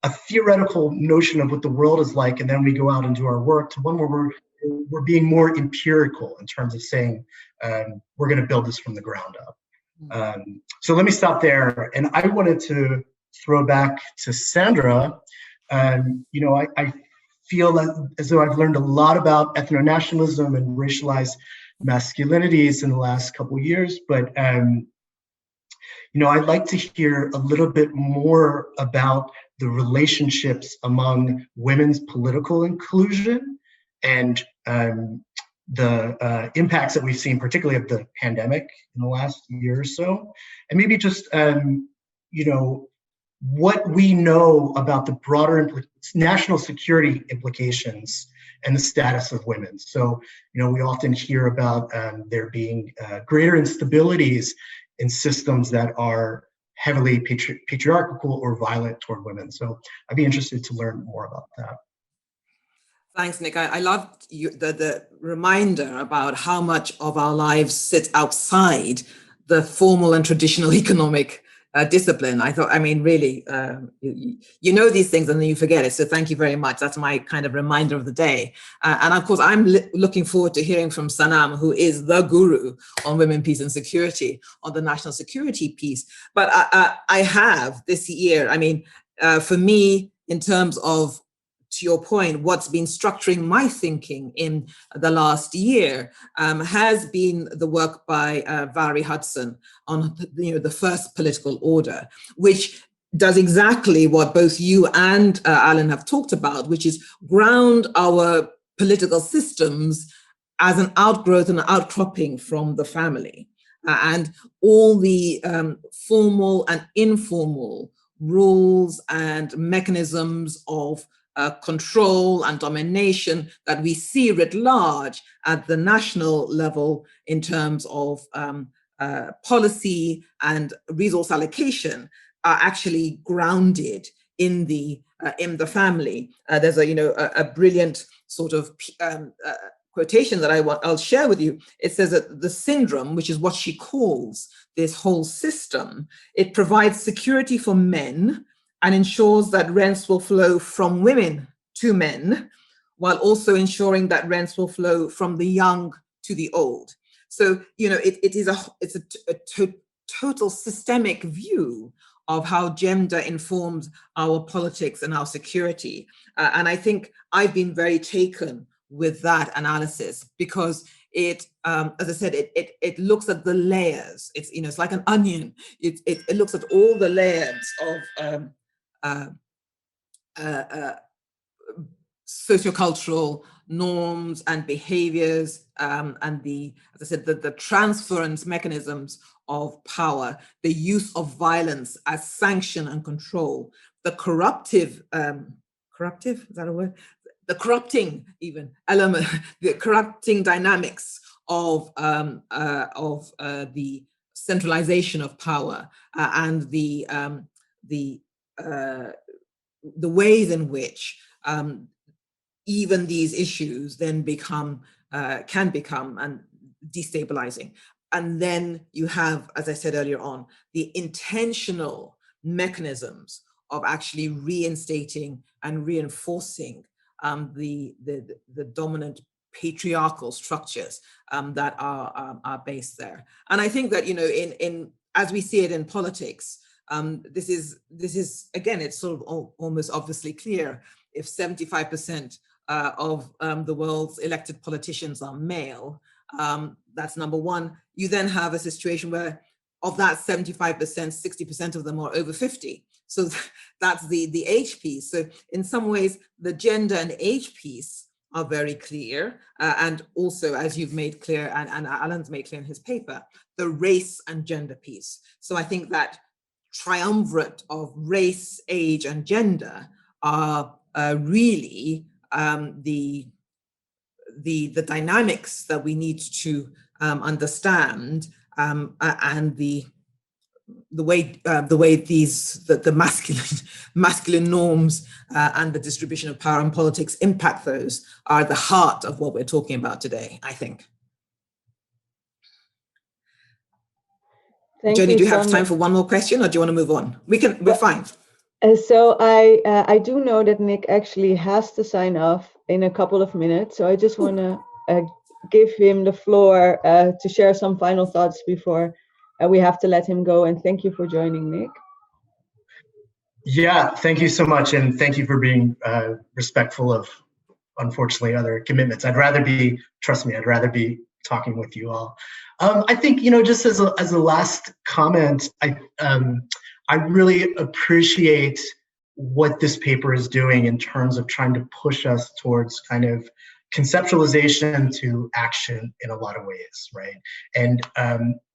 a theoretical notion of what the world is like, and then we go out and do our work, to one where we're being more empirical in terms of saying we're going to build this from the ground up. So let me stop there. And I wanted to throw back to Sandra. I feel that as though I've learned a lot about ethnonationalism and racialized masculinities in the last couple of years, but I'd like to hear a little bit more about the relationships among women's political inclusion and the impacts that we've seen, particularly of the pandemic in the last year or so, and maybe just what we know about the broader national security implications and the status of women. So, we often hear about there being greater instabilities in systems that are heavily patriarchal or violent toward women. So I'd be interested to learn more about that. Thanks, Nick. I loved the reminder about how much of our lives sit outside the formal and traditional economic discipline. Really, you know these things and then you forget it. So thank you very much. That's my kind of reminder of the day. And of course, I'm looking forward to hearing from Sanam, who is the guru on women, peace and security, on the national security piece. But I have this year, for me, in terms of, to your point, what's been structuring my thinking in the last year has been the work by Valerie Hudson on the first political order, which does exactly what both you and Alan have talked about, which is ground our political systems as an outgrowth and an outcropping from the family. And all the formal and informal rules and mechanisms of control and domination that we see writ large at the national level in terms of policy and resource allocation are actually grounded in the family. There's a brilliant sort of quotation that I'll share with you. It says that the syndrome, which is what she calls this whole system, it provides security for men and ensures that rents will flow from women to men, while also ensuring that rents will flow from the young to the old. So, it's a total systemic view of how gender informs our politics and our security. And I think I've been very taken with that analysis because it, as I said, it looks at the layers. It's like an onion. It looks at all the layers of sociocultural norms and behaviors, and as I said, the transference mechanisms of power, the use of violence as sanction and control, the corruptive, is that a word? The corrupting even element, the corrupting dynamics of the centralization of power and the ways in which even these issues then can become destabilizing. And then you have, as I said earlier on, the intentional mechanisms of actually reinstating and reinforcing the dominant patriarchal structures that are based there. And I think that in as we see it in politics, this is again, it's sort of almost obviously clear. If 75% of the world's elected politicians are male, that's number one. You then have a situation where of that 75%, 60% of them are over 50. So that's the age piece. So in some ways, the gender and age piece are very clear. And also, as you've made clear, and Alan's made clear in his paper, the race and gender piece. So I think that triumvirate of race, age, and gender are really the dynamics that we need to understand, and the the way the masculine norms and the distribution of power and politics impact those are at the heart of what we're talking about today, I think. Joni, do you have time for one more question, or do you want to move on? We're fine. So I do know that Nick actually has to sign off in a couple of minutes, so I just want to give him the floor to share some final thoughts before we have to let him go. And thank you for joining, Nick. Yeah, thank you so much, and thank you for being respectful of, unfortunately, other commitments. Trust me, I'd rather be talking with you all. I think, just as a last comment, I really appreciate what this paper is doing in terms of trying to push us towards kind of conceptualization to action in a lot of ways, right? And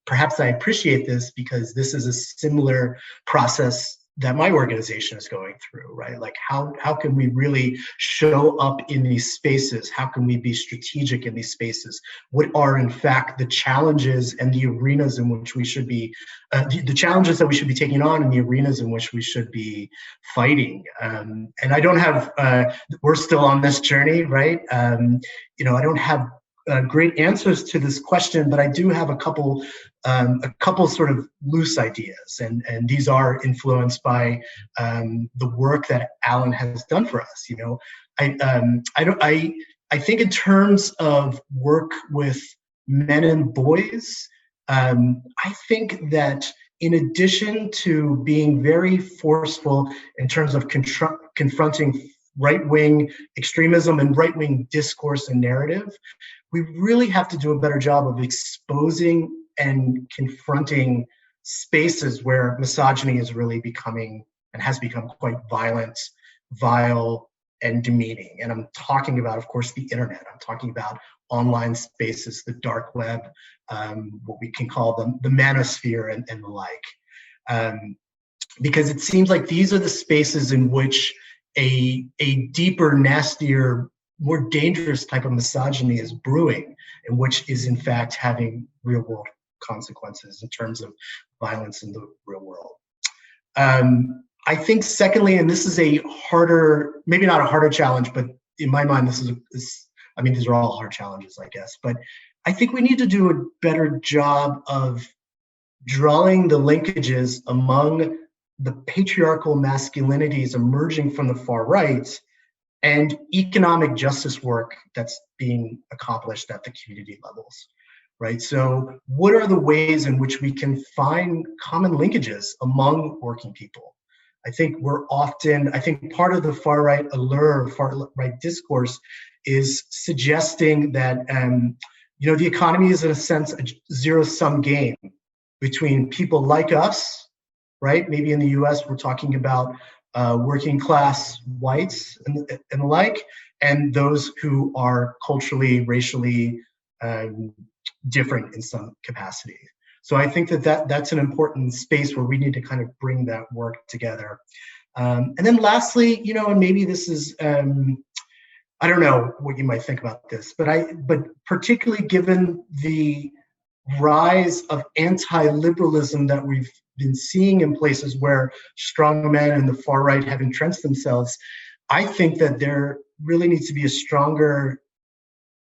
perhaps I appreciate this because this is a similar process that my organization is going through, right? Like how can we really show up in these spaces? How can we be strategic in these spaces? What are in fact the challenges and the arenas in which we should be, the challenges that we should be taking on and the arenas in which we should be fighting? And I don't have, we're still on this journey, right? I don't have great answers to this question, but I do have a couple sort of loose ideas, and these are influenced by the work that Alan has done for us. I think in terms of work with men and boys, I think that in addition to being very forceful in terms of confronting right-wing extremism and right-wing discourse and narrative, we really have to do a better job of exposing and confronting spaces where misogyny is really becoming and has become quite violent, vile, and demeaning. And I'm talking about, of course, the internet. I'm talking about online spaces, the dark web, what we can call the manosphere and the like. Because it seems like these are the spaces in which a deeper, nastier, more dangerous type of misogyny is brewing, and which is in fact having real world consequences in terms of violence in the real world. I think secondly, and this is a harder, maybe not a harder challenge, but in my mind, these are all hard challenges, I guess, but I think we need to do a better job of drawing the linkages among the patriarchal masculinities emerging from the far right and economic justice work that's being accomplished at the community levels, right? So what are the ways in which we can find common linkages among working people? I think part of the far right allure, far right discourse is suggesting that, the economy is in a sense a zero-sum game between people like us, right? Maybe in the US, we're talking about working class whites and the like, and those who are culturally, racially different in some capacity. So I think that's an important space where we need to kind of bring that work together. And then lastly, and maybe this is, I don't know what you might think about this, but particularly given the rise of anti-liberalism that we've been seeing in places where strong men and the far right have entrenched themselves, I think that there really needs to be a stronger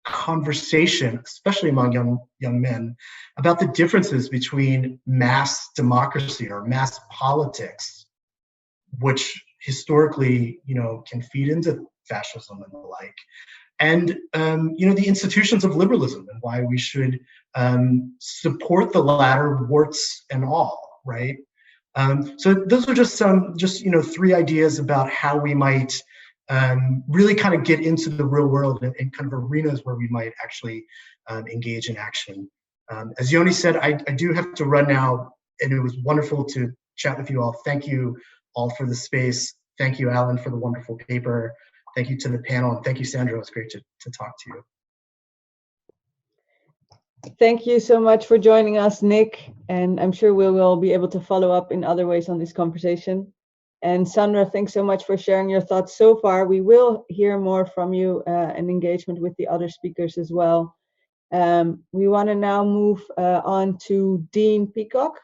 conversation, especially among young men, about the differences between mass democracy or mass politics, which historically, can feed into fascism and the like, and the institutions of liberalism and why we should support the latter, warts and all, right? So those are just three ideas about how we might really kind of get into the real world and kind of arenas where we might actually engage in action. As Yoni said, I do have to run now, and it was wonderful to chat with you all. Thank you all for the space. Thank you, Alan, for the wonderful paper. Thank you to the panel, and thank you, Sandra. It was great to talk to you. Thank you so much for joining us, Nick, and I'm sure we will be able to follow up in other ways on this conversation. And Sandra, thanks so much for sharing your thoughts so far. We will hear more from you and engagement with the other speakers as well. We want to now move on to Dean Peacock.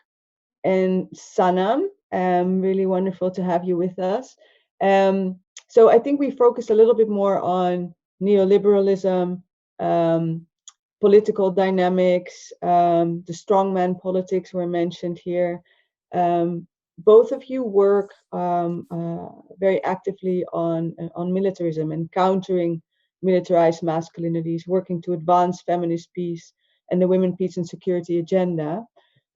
and Sanam. Really wonderful to have you with us. So I think we focused a little bit more on neoliberalism, political dynamics, the strongman politics were mentioned here. Both of you work very actively on militarism and countering militarized masculinities, working to advance feminist peace and the women, peace and security agenda.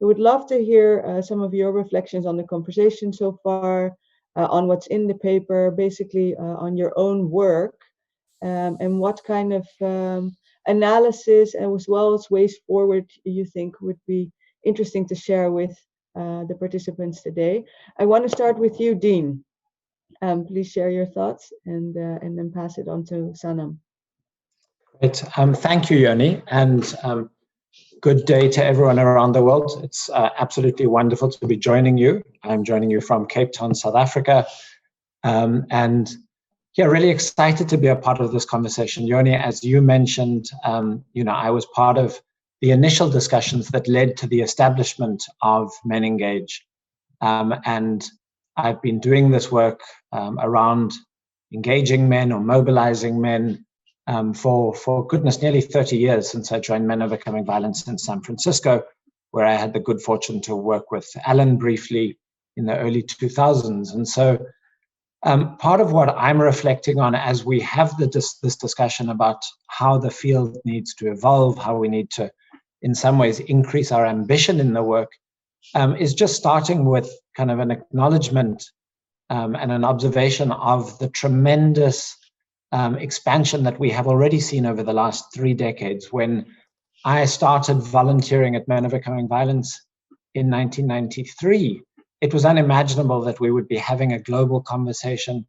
I would love to hear some of your reflections on the conversation so far, on what's in the paper, basically on your own work, and what kind of analysis and as well as ways forward you think would be interesting to share with the participants today. I want to start with you, Dean. Please share your thoughts and then pass it on to Sanam. Great. Thank you, Yoni, and good day to everyone around the world. It's absolutely wonderful to be joining you. I'm joining you from Cape Town, South Africa, and yeah, really excited to be a part of this conversation. Yoni, as you mentioned, I was part of the initial discussions that led to the establishment of MenEngage, and I've been doing this work around engaging men or mobilizing men for goodness, nearly 30 years since I joined Men Overcoming Violence in San Francisco, where I had the good fortune to work with Alan briefly in the early 2000s. And so part of what I'm reflecting on as we have this discussion about how the field needs to evolve, how we need to, in some ways, increase our ambition in the work, is just starting with kind of an acknowledgement and an observation of the tremendous expansion that we have already seen over the last 3 decades. When I started volunteering at Men Overcoming Violence in 1993, it was unimaginable that we would be having a global conversation,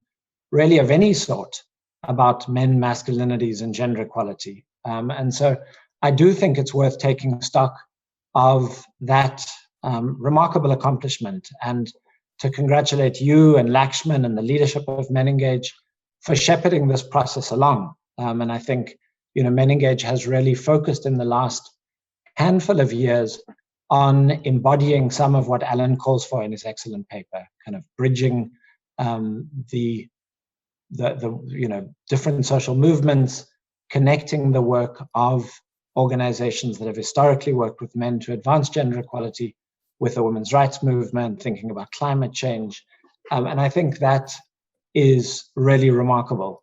really of any sort, about men, masculinities, and gender equality. And so I do think it's worth taking stock of that remarkable accomplishment, and to congratulate you and Lakshman and the leadership of MenEngage for shepherding this process along. And I think, MenEngage has really focused in the last handful of years on embodying some of what Alan calls for in his excellent paper, kind of bridging the different social movements, connecting the work of organizations that have historically worked with men to advance gender equality with the women's rights movement, thinking about climate change. And I think that is really remarkable.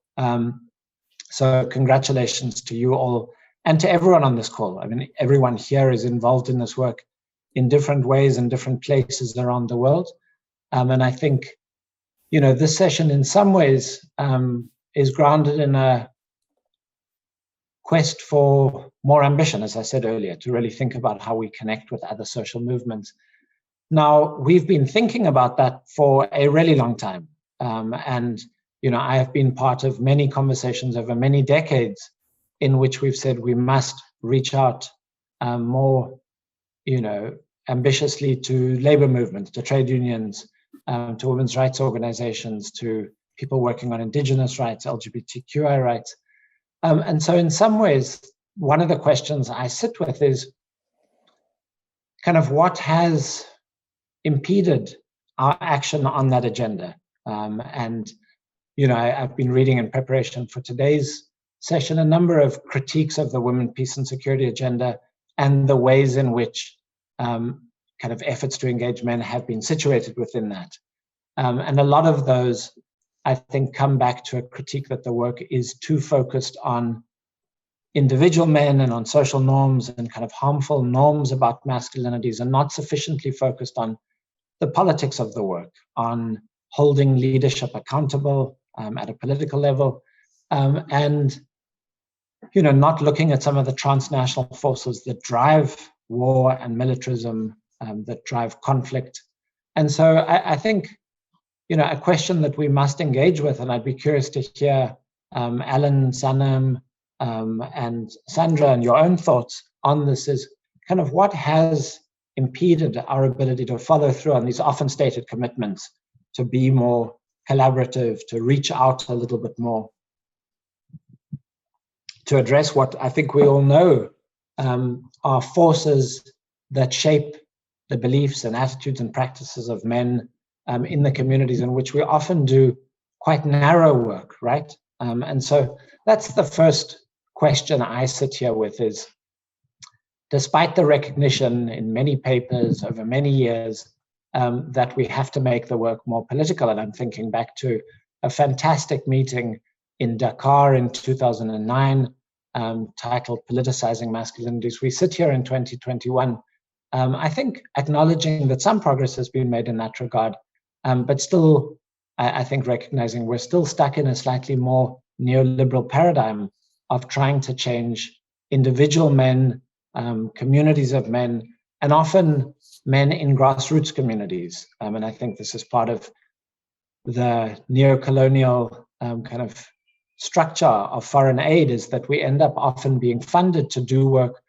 So congratulations to you all and to everyone on this call. I mean, everyone here is involved in this work in different ways in different places around the world. And I think, this session in some ways is grounded in a quest for more ambition, as I said earlier, to really think about how we connect with other social movements. Now, we've been thinking about that for a really long time. And I have been part of many conversations over many decades in which we've said we must reach out more, ambitiously to labor movements, to trade unions, to women's rights organizations, to people working on indigenous rights, LGBTQI rights. And so in some ways, one of the questions I sit with is kind of what has impeded our action on that agenda. I've been reading in preparation for today's session a number of critiques of the women, peace and security agenda and the ways in which kind of efforts to engage men have been situated within that. And a lot of those, I think, come back to a critique that the work is too focused on individual men and on social norms and kind of harmful norms about masculinities, and not sufficiently focused on the politics of the work, on holding leadership accountable at a political level, and not looking at some of the transnational forces that drive war and militarism, that drive conflict. And so I think, a question that we must engage with, and I'd be curious to hear Alan, Sanam, and Sandra and your own thoughts on this, is kind of what has impeded our ability to follow through on these often stated commitments to be more collaborative, to reach out a little bit more, to address what I think we all know are forces that shape the beliefs and attitudes and practices of men in the communities in which we often do quite narrow work, right? And so that's the first question I sit here with is, despite the recognition in many papers over many years that we have to make the work more political, and I'm thinking back to a fantastic meeting in Dakar in 2009 titled Politicizing Masculinities. We sit here in 2021, I think acknowledging that some progress has been made in that regard, but still, I think recognizing we're still stuck in a slightly more neoliberal paradigm of trying to change individual men, communities of men, and often men in grassroots communities. And I think this is part of the neo-colonial kind of structure of foreign aid, is that we end up often being funded to do work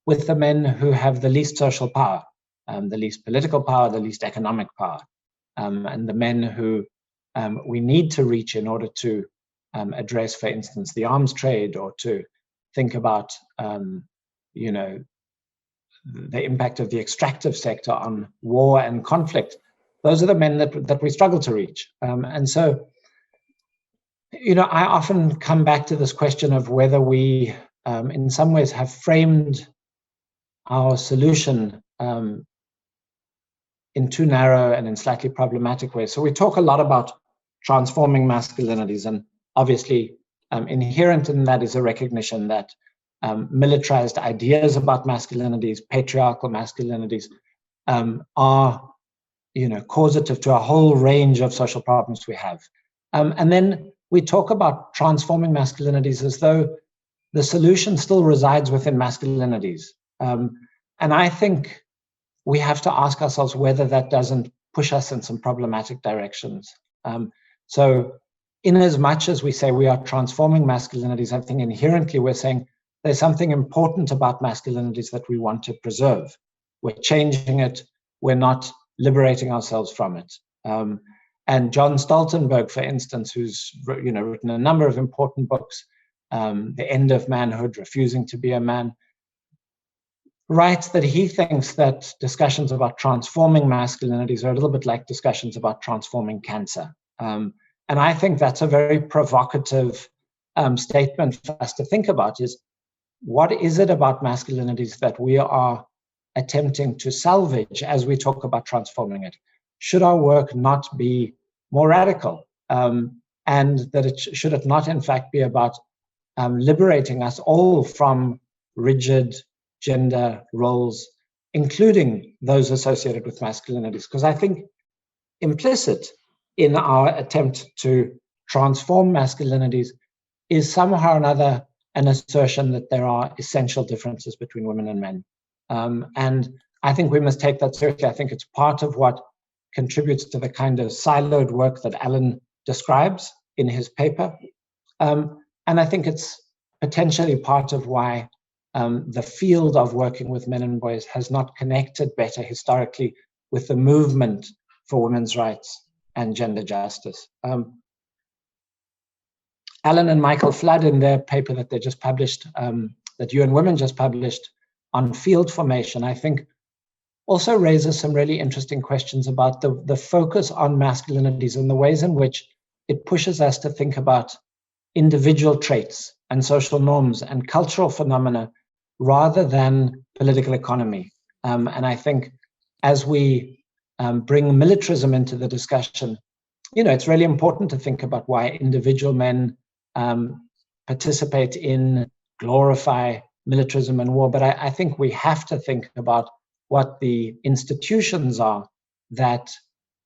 with the men who have the least social power, the least political power, the least economic power, and the men who we need to reach in order to address, for instance, the arms trade, or to think about, you know, the impact of the extractive sector on war and conflict. Those are the men that we struggle to reach. And so, you know, I often come back to this question of whether we, in some ways, have framed our solution in too narrow and in slightly problematic ways. So we talk a lot about transforming masculinities, and obviously inherent in that is a recognition that militarized ideas about masculinities, patriarchal masculinities, are, you know, causative to a whole range of social problems we have. And then we talk about transforming masculinities as though the solution still resides within masculinities. And I think we have to ask ourselves whether that doesn't push us in some problematic directions. So in as much as we say we are transforming masculinities, I think inherently we're saying there's something important about masculinities that we want to preserve. We're changing it. We're not liberating ourselves from it. And John Stoltenberg, for instance, who's, you know, written a number of important books, The End of Manhood, Refusing to Be a Man, writes that he thinks that discussions about transforming masculinities are a little bit like discussions about transforming cancer. And I think that's a very provocative statement for us to think about, is what is it about masculinities that we are attempting to salvage as we talk about transforming it? Should our work not be more radical? And that should it not, in fact, be about liberating us all from rigid gender roles, including those associated with masculinities? Because I think implicit in our attempt to transform masculinities is somehow or another an assertion that there are essential differences between women and men. And I think we must take that seriously. I think it's part of what contributes to the kind of siloed work that Alan describes in his paper. And I think it's potentially part of why the field of working with men and boys has not connected better historically with the movement for women's rights and gender justice. Alan and Michael Flood, in their paper that they just published, that UN Women just published on field formation, I think also raises some really interesting questions about the focus on masculinities and the ways in which it pushes us to think about individual traits and social norms and cultural phenomena rather than political economy. And I think as we bring militarism into the discussion, you know, it's really important to think about why individual men participate in, glorify militarism and war. But I think we have to think about what the institutions are that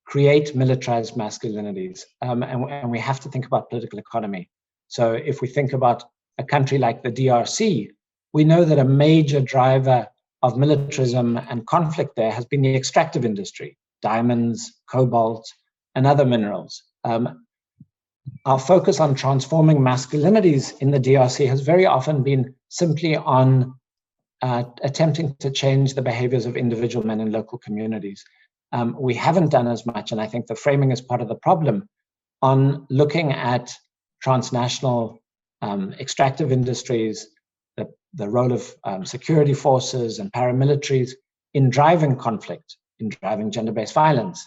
create militarized masculinities. And we have to think about political economy. So if we think about a country like the DRC, we know that a major driver of militarism and conflict there has been the extractive industry, diamonds, cobalt, and other minerals. Our focus on transforming masculinities in the DRC has very often been simply on attempting to change the behaviors of individual men in local communities. We haven't done as much, and I think the framing is part of the problem, on looking at transnational extractive industries, the role of security forces and paramilitaries in driving conflict. in driving gender-based violence.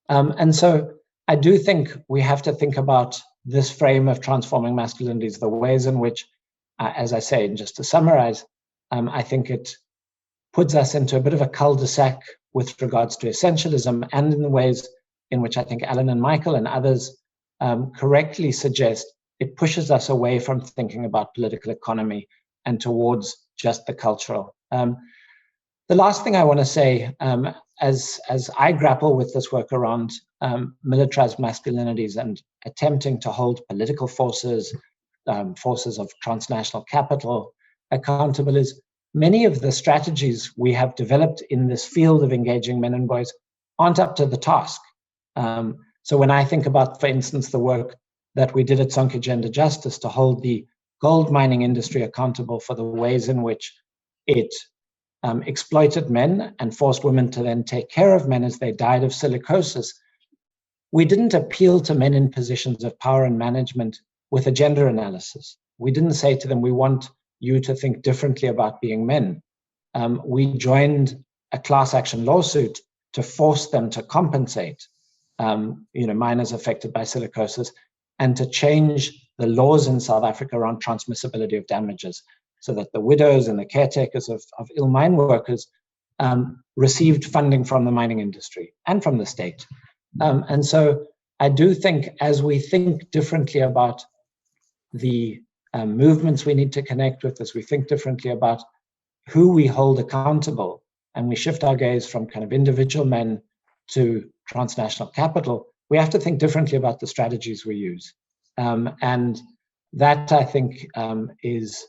And so I do think we have to think about this frame of transforming masculinities, the ways in which, as I say, just to summarize, I think it puts us into a bit of a cul-de-sac with regards to essentialism, and in the ways in which I think Alan and Michael and others correctly suggest it pushes us away from thinking about political economy and towards just the cultural. The last thing I want to say, as I grapple with this work around militarized masculinities and attempting to hold political forces, forces of transnational capital accountable, is many of the strategies we have developed in this field of engaging men and boys aren't up to the task. So when I think about, for instance, the work that we did at Sonke Gender Justice to hold the gold mining industry accountable for the ways in which it exploited men and forced women to then take care of men as they died of silicosis, we didn't appeal to men in positions of power and management with a gender analysis. We didn't say to them, we want you to think differently about being men. We joined a class action lawsuit to force them to compensate miners affected by silicosis, and to change the laws in South Africa around transmissibility of damages, so that the widows and the caretakers of ill mine workers received funding from the mining industry and from the state. And so I do think, as we think differently about the movements we need to connect with, as we think differently about who we hold accountable, and we shift our gaze from kind of individual men to transnational capital, we have to think differently about the strategies we use. And that, I think, is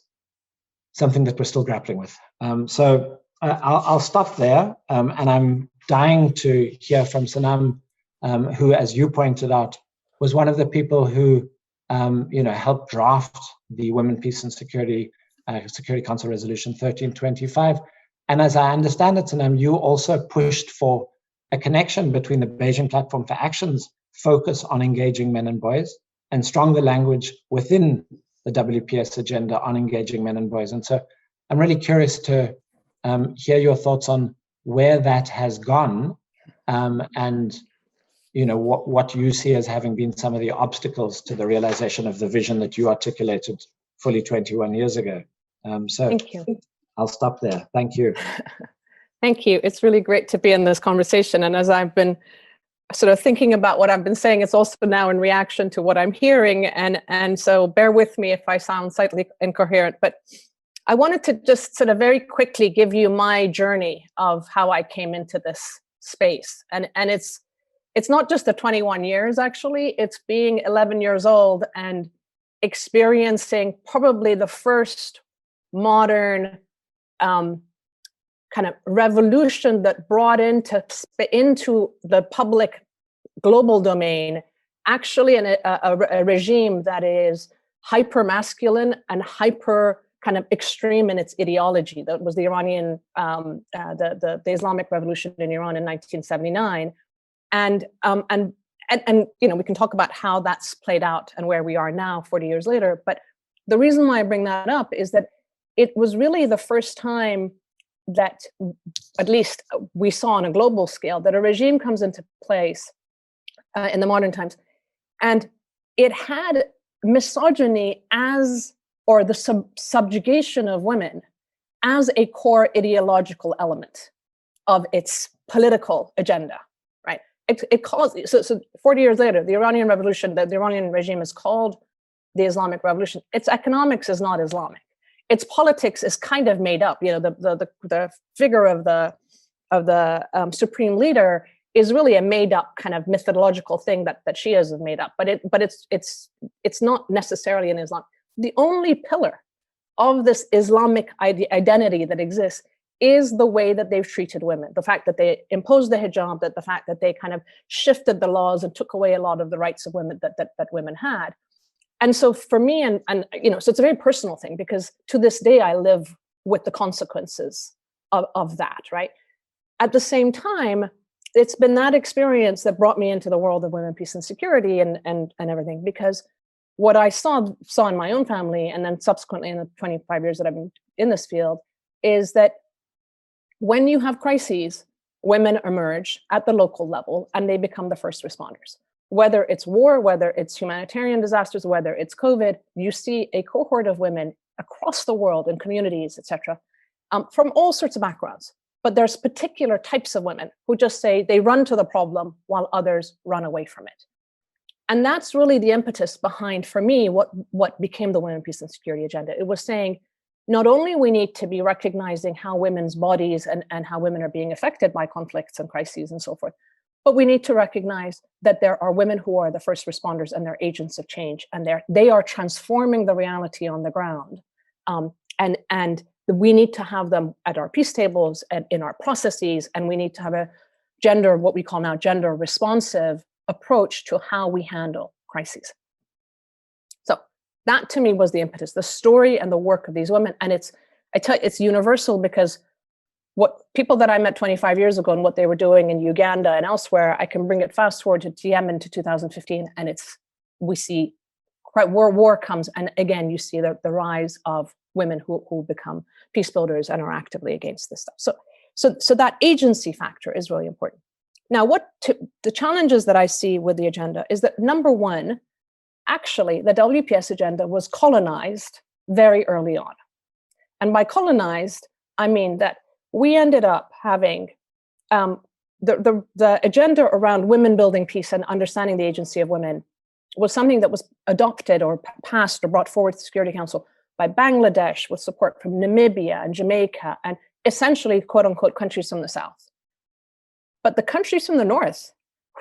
something that we're still grappling with. So I'll stop there, and I'm dying to hear from Sanam, who, as you pointed out, was one of the people who helped draft the Women, Peace and Security Council Resolution 1325. And as I understand it, Sanam, you also pushed for a connection between the Beijing Platform for Action's focus on engaging men and boys and stronger language within the WPS agenda on engaging men and boys. And so I'm really curious to hear your thoughts on where that has gone, and what you see as having been some of the obstacles to the realization of the vision that you articulated fully 21 years ago. So thank you. I'll stop there. Thank you. Thank you. It's really great to be in this conversation. And as I've been sort of thinking about what I've been saying, it's also now in reaction to what I'm hearing. And so bear with me if I sound slightly incoherent. But I wanted to just sort of very quickly give you my journey of how I came into this space. And it's not just the 21 years, actually. It's being 11 years old and experiencing probably the first modern kind of revolution that brought into the public global domain, actually a regime that is hyper masculine and hyper kind of extreme in its ideology. That was the Iranian, the Islamic Revolution in Iran in 1979, and we can talk about how that's played out and where we are now, 40 years later. But the reason why I bring that up is that it was really the first time that, at least we saw on a global scale, that a regime comes into place in the modern times, and it had misogyny or the subjugation of women as a core ideological element of its political agenda, right? It calls, so 40 years later, the Iranian Revolution, the Iranian regime is called the Islamic Revolution. Its economics is not Islamic. Its politics is kind of made up. The figure of the supreme leader is really a made up kind of methodological thing that Shias have made up. But it's not necessarily an Islam. The only pillar of this Islamic identity that exists is the way that they've treated women. The fact that they imposed the hijab, the fact that they kind of shifted the laws and took away a lot of the rights of women that women had. And so for me, so it's a very personal thing, because to this day, I live with the consequences of that, right? At the same time, it's been that experience that brought me into the world of women, peace and security and everything, because what I saw in my own family, and then subsequently in the 25 years that I've been in this field, is that when you have crises, women emerge at the local level and they become the first responders. Whether it's war, whether it's humanitarian disasters, whether it's COVID, you see a cohort of women across the world in communities, etc., from all sorts of backgrounds. But there's particular types of women who just say they run to the problem while others run away from it. And that's really the impetus behind, for me, what became the Women, Peace and Security agenda. It was saying, not only we need to be recognizing how women's bodies and how women are being affected by conflicts and crises and so forth, but we need to recognize that there are women who are the first responders and they're agents of change, and they are transforming the reality on the ground. And we need to have them at our peace tables and in our processes, and we need to have a what we call now gender responsive approach to how we handle crises. So that to me was the impetus, the story and the work of these women. And it's universal, because what people that I met 25 years ago and what they were doing in Uganda and elsewhere, I can bring it fast forward to Yemen to 2015, and we see war comes, and again you see the rise of women who become peace builders and are actively against this stuff. So that agency factor is really important. Now, the challenges that I see with the agenda is that, number one, actually the WPS agenda was colonized very early on. And by colonized, I mean that we ended up having the agenda around women building peace and understanding the agency of women was something that was adopted or passed or brought forward to the Security Council by Bangladesh with support from Namibia and Jamaica and essentially, quote unquote, countries from the South. But the countries from the North,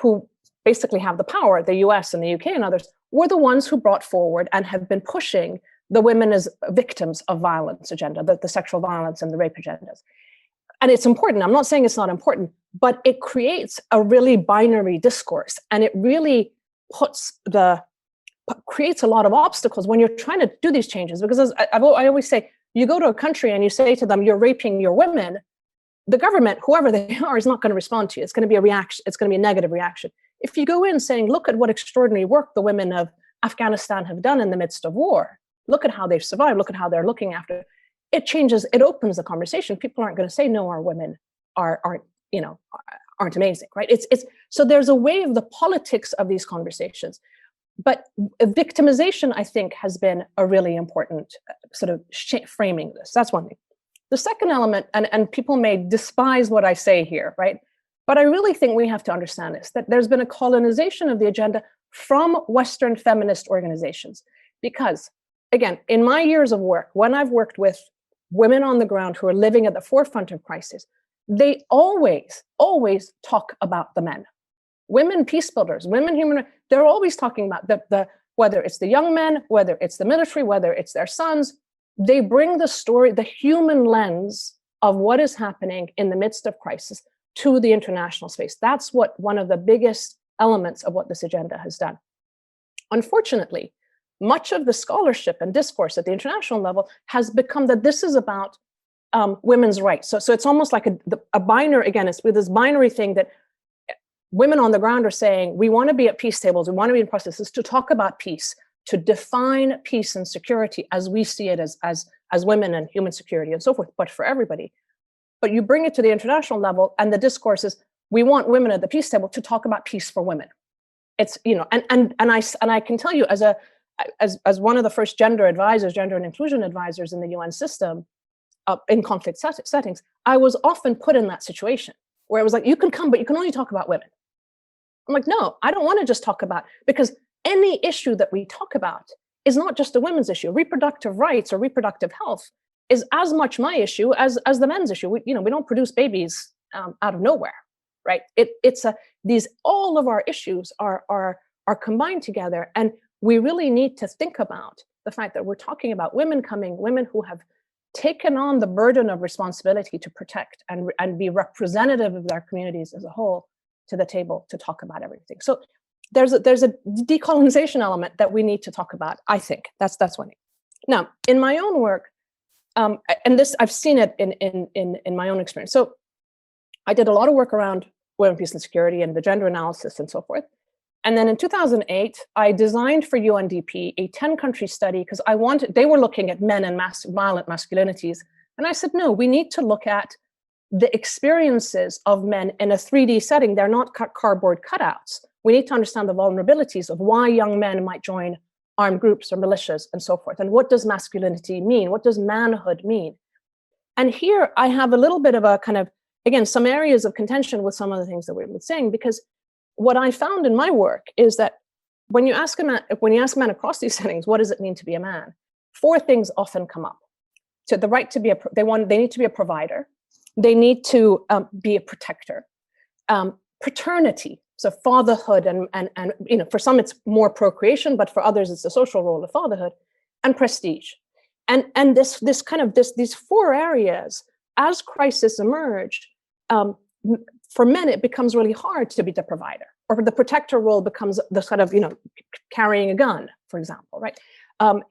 who basically have the power, the US and the UK and others, were the ones who brought forward and have been pushing the women as victims of violence agenda, the sexual violence and the rape agendas. And it's important. I'm not saying it's not important, but it creates a really binary discourse, and it really creates a lot of obstacles when you're trying to do these changes. Because I always say, you go to a country and you say to them, you're raping your women, the government, whoever they are, is not going to respond to you. It's going to be a reaction. It's going to be a negative reaction. If you go in saying, look at what extraordinary work the women of Afghanistan have done in the midst of war, look at how they've survived, look at how they're looking after, it changes, it opens the conversation. People aren't going to say, no, our women aren't amazing, right? So there's a way of the politics of these conversations. But victimization, I think, has been a really important sort of framing this. That's one thing. The second element, and people may despise what I say here, right? But I really think we have to understand this, that there's been a colonization of the agenda from Western feminist organizations. Because, again, in my years of work, when I've worked with women on the ground who are living at the forefront of crisis, they always talk about the men. Women peace builders, women human, they're always talking about whether it's the young men, whether it's the military, whether it's their sons, they bring the story, the human lens of what is happening in the midst of crisis to the international space. That's one of the biggest elements of what this agenda has done. Unfortunately, much of the scholarship and discourse at the international level has become that this is about women's rights. So it's almost like a binary, again, it's with this binary thing that women on the ground are saying, we want to be at peace tables, we want to be in processes to talk about peace, to define peace and security as we see it as women and human security and so forth, but for everybody. But you bring it to the international level, and the discourse is, we want women at the peace table to talk about peace for women. It's, and I can tell you, as one of the first gender and inclusion advisors in the UN system, in conflict settings, I was often put in that situation where it was like, you can come, but you can only talk about women. I'm like, no, I don't want to just talk about, because any issue that we talk about is not just a women's issue. Reproductive rights or reproductive health is as much my issue as the men's issue. We don't produce babies out of nowhere, right? All of our issues are combined together, and we really need to think about the fact that we're talking about women who have taken on the burden of responsibility to protect and be representative of their communities as a whole to the table to talk about everything. So there's a decolonization element that we need to talk about, I think. That's one thing. Now, in my own work, and this, I've seen it in my own experience. So I did a lot of work around women, peace and security and the gender analysis and so forth. And then in 2008, I designed for UNDP a 10-country study because they were looking at men and violent masculinities. And I said, no, we need to look at the experiences of men in a 3D setting. They're not cardboard cutouts. We need to understand the vulnerabilities of why young men might join armed groups or militias and so forth. And what does masculinity mean? What does manhood mean? And here I have a little bit of a kind of, again, some areas of contention with some of the things that we've been saying, because what I found in my work is that when you ask men across these settings, what does it mean to be a man? 4 things often come up. So the right to be they need to be a provider. They need to be a protector. Paternity, so fatherhood, and for some it's more procreation, but for others it's the social role of fatherhood, and prestige. And these 4 areas, as crisis emerged, for men it becomes really hard to be the provider, or the protector role becomes the sort of carrying a gun, for example, right?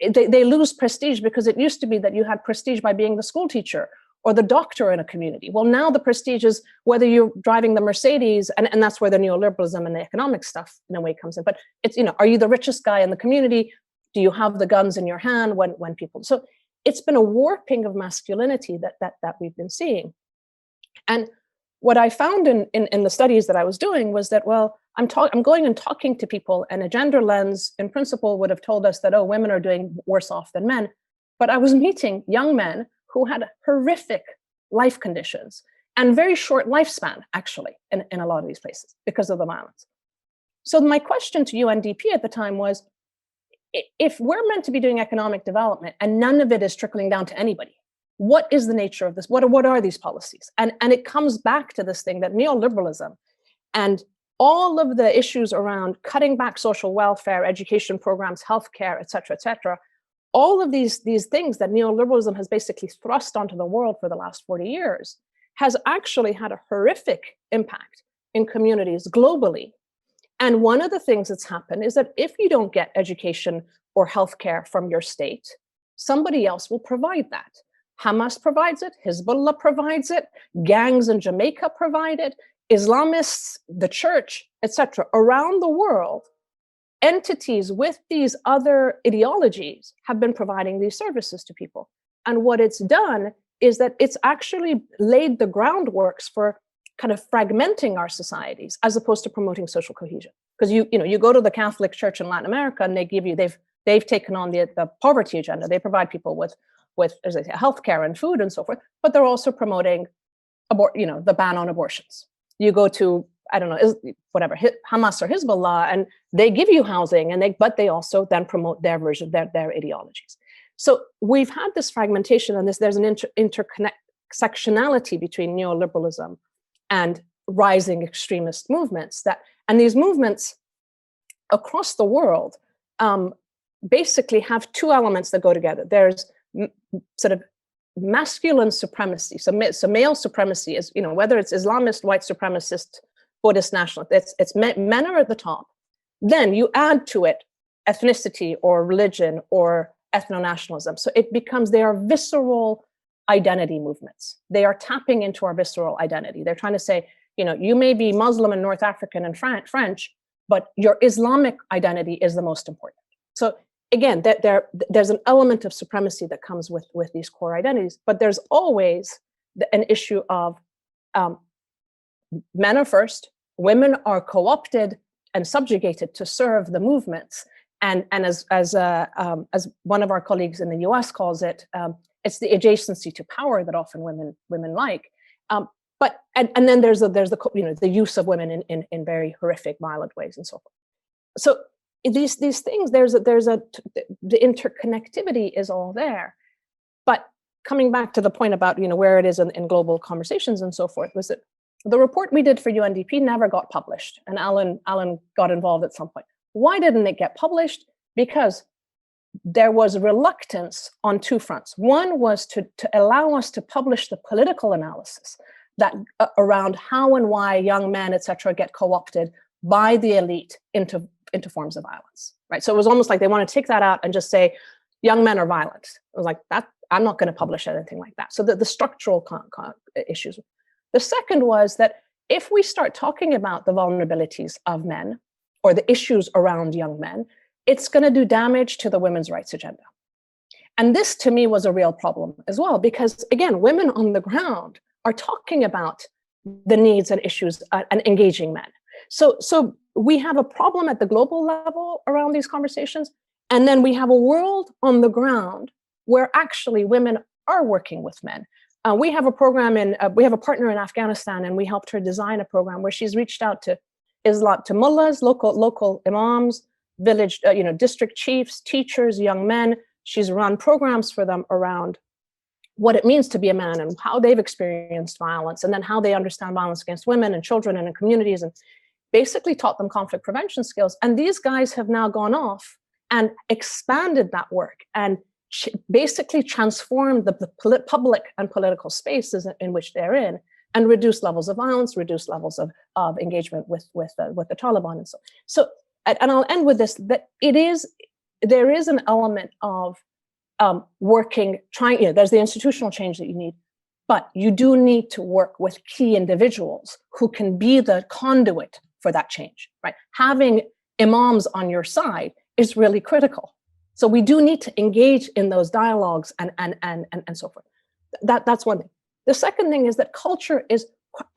They lose prestige, because it used to be that you had prestige by being the school teacher or the doctor in a community. Well, now the prestige is whether you're driving the Mercedes, and that's where the neoliberalism and the economic stuff in a way comes in. But it's, are you the richest guy in the community? Do you have the guns in your hand when people? So it's been a warping of masculinity that we've been seeing. And what I found in the studies that I was doing was that, well, I'm going and talking to people, and a gender lens in principle would have told us that, oh, women are doing worse off than men. But I was meeting young men who had horrific life conditions and very short lifespan, actually, in a lot of these places because of the violence. So my question to UNDP at the time was, if we're meant to be doing economic development and none of it is trickling down to anybody, what is the nature of this? What are these policies? And it comes back to this thing that neoliberalism and all of the issues around cutting back social welfare, education programs, healthcare, et cetera, all of these things that neoliberalism has basically thrust onto the world for the last 40 years has actually had a horrific impact in communities globally. And one of the things that's happened is that if you don't get education or healthcare from your state, somebody else will provide that. Hamas provides it, Hezbollah provides it, gangs in Jamaica provide it, Islamists, the church, etc. Around the world, entities with these other ideologies have been providing these services to people. And what it's done is that it's actually laid the groundworks for kind of fragmenting our societies as opposed to promoting social cohesion. Because you go to the Catholic Church in Latin America and they've taken on the poverty agenda. They provide people with as I say, healthcare and food and so forth, but they're also promoting the ban on abortions. You go to, I don't know, whatever, Hamas or Hezbollah, and they give you housing, but they also then promote their version, their ideologies. So we've had this fragmentation, and there's an intersectionality between neoliberalism and rising extremist movements. And these movements across the world basically have 2 elements that go together. There's sort of masculine supremacy. So male supremacy is, whether it's Islamist, white supremacist, Buddhist nationalist, it's men are at the top. Then you add to it ethnicity or religion or ethnonationalism. So they are visceral identity movements. They are tapping into our visceral identity. They're trying to say, you may be Muslim and North African and French, but your Islamic identity is the most important. So again, there's an element of supremacy that comes with these core identities, but there's always an issue of men are first, women are co-opted and subjugated to serve the movements, and as one of our colleagues in the U.S. calls it, it's the adjacency to power that often women like. But then there's the use of women in very horrific, violent ways and so forth. So these things, the interconnectivity is all there. But coming back to the point about where it is in global conversations and so forth, was that the report we did for UNDP never got published, and Alan got involved at some point. Why didn't it get published? Because there was reluctance on 2 fronts. One was to allow us to publish the political analysis that around how and why young men, et cetera, get co-opted by the elite into forms of violence, right? So it was almost like they want to take that out and just say, young men are violent. It was like, that I'm not going to publish anything like that. So the structural issues. The second was that if we start talking about the vulnerabilities of men or the issues around young men, it's going to do damage to the women's rights agenda. And this to me was a real problem as well, because again, women on the ground are talking about the needs and issues and engaging men. So we have a problem at the global level around these conversations, and then we have a world on the ground where actually women are working with men. We have a program we have a partner in Afghanistan, and we helped her design a program where she's reached out to mullahs, local imams, village, district chiefs, teachers, young men. She's run programs for them around what it means to be a man and how they've experienced violence, and then how they understand violence against women and children and in communities, and basically taught them conflict prevention skills. And these guys have now gone off and expanded that work and basically transformed the public and political spaces in which they're in, and reduced levels of violence, reduced levels of engagement with the Taliban and so. So, and I'll end with this: that there is an element of there's the institutional change that you need, but you do need to work with key individuals who can be the conduit for that change, right? Having imams on your side is really critical. So we do need to engage in those dialogues and so forth. That's one thing. The second thing is that culture is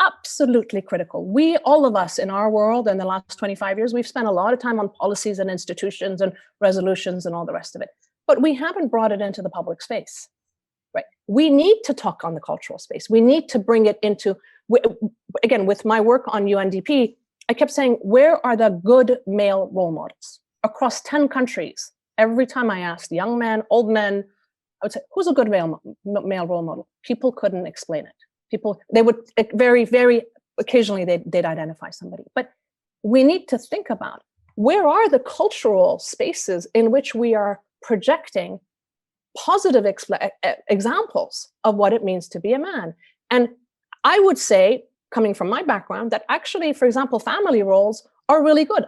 absolutely critical. All of us in our world in the last 25 years, we've spent a lot of time on policies and institutions and resolutions and all the rest of it, but we haven't brought it into the public space, right? We need to talk on the cultural space. We need to bring it into, again, with my work on UNDP, I kept saying, where are the good male role models? Across 10 countries, every time I asked young men, old men, I would say, who's a good male role model? People couldn't explain it. They would very, very occasionally they'd identify somebody. But we need to think about, where are the cultural spaces in which we are projecting positive examples of what it means to be a man? And I would say, coming from my background, that actually, for example, family roles are really good.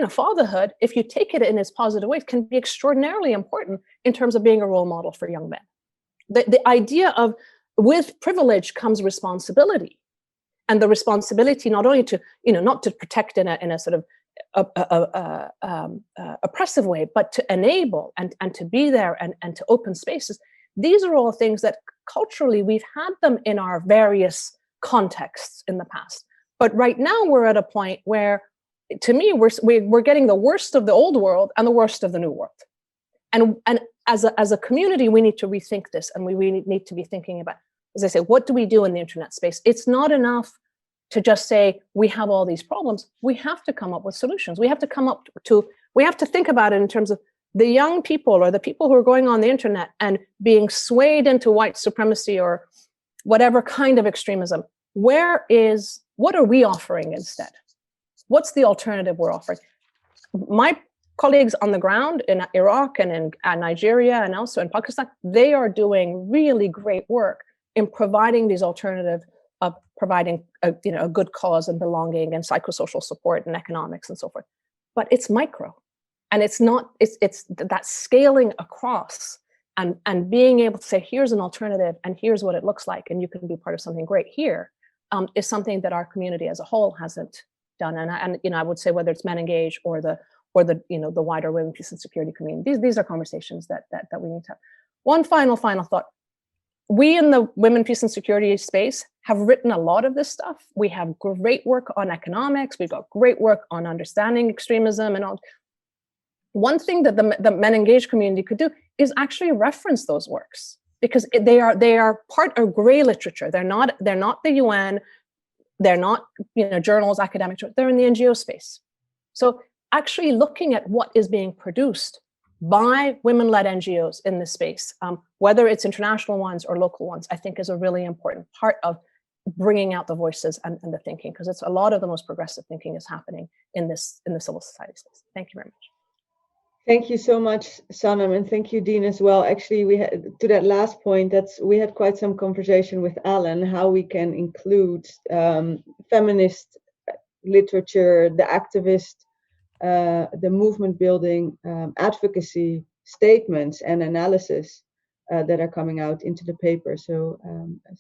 Fatherhood, if you take it in its positive ways, can be extraordinarily important in terms of being a role model for young men. The idea of, with privilege comes responsibility, and the responsibility not only to, not to protect in a sort of oppressive way, but to enable and to be there and to open spaces. These are all things that culturally we've had them in our various contexts in the past. But right now we're at a point where, to me, we're getting the worst of the old world and the worst of the new world. And as a community, we need to rethink this, and we need to be thinking about, as I say, what do we do in the internet space? It's not enough to just say we have all these problems. We have to come up with solutions. We have to think about it in terms of the young people, or the people who are going on the internet and being swayed into white supremacy or whatever kind of extremism. What are we offering instead? What's the alternative we're offering? My colleagues on the ground in Iraq and in Nigeria and also in Pakistan, they are doing really great work in providing these alternatives of providing a good cause and belonging and psychosocial support and economics and so forth. But it's micro, and it's that scaling across and being able to say, here's an alternative and here's what it looks like, and you can be part of something great here. Is something that our community as a whole hasn't done, and I would say, whether it's MenEngage or the wider women, peace and security community, these are conversations that we need to have. One final thought: we in the women, peace and security space have written a lot of this stuff. We have great work on economics. We've got great work on understanding extremism and all. One thing that the MenEngage community could do is actually reference those works, because they are part of gray literature. They're not the UN, they're not journals, academic. They're in the NGO space. So actually looking at what is being produced by women-led NGOs in this space, whether it's international ones or local ones, I think is a really important part of bringing out the voices and the thinking, because it's a lot of the most progressive thinking is happening in the civil society space. Thank you very much. Thank you so much, Sanam, and thank you, Dean, as well. Actually, we had, to that last point, we had quite some conversation with Alan how we can include feminist literature, the activist, the movement building, advocacy statements and analysis that are coming out into the paper. So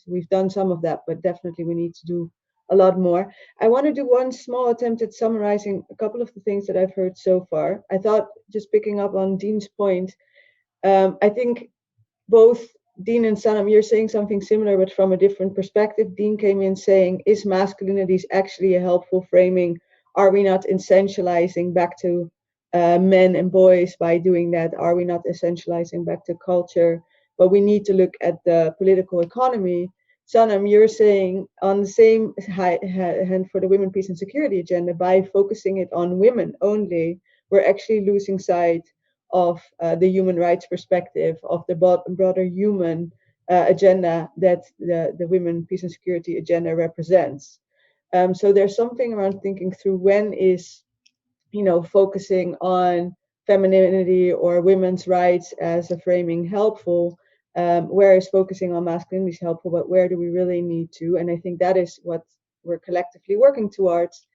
we've done some of that, but definitely we need to do a lot more. I want to do one small attempt at summarizing a couple of the things that I've heard so far. I thought, just picking up on Dean's point, I think both Dean and Sanam, you're saying something similar, but from a different perspective. Dean came in saying, is masculinities actually a helpful framing? Are we not essentializing back to men and boys by doing that? Are we not essentializing back to culture? But we need to look at the political economy. Sanam, you're saying on the same hand for the women, peace and security agenda, by focusing it on women only, we're actually losing sight of the human rights perspective, of the broader human agenda that the women, peace and security agenda represents. So there's something around thinking through when is, focusing on femininity or women's rights as a framing helpful, where is focusing on masculinity helpful, but where do we really need to? And I think that is what we're collectively working towards,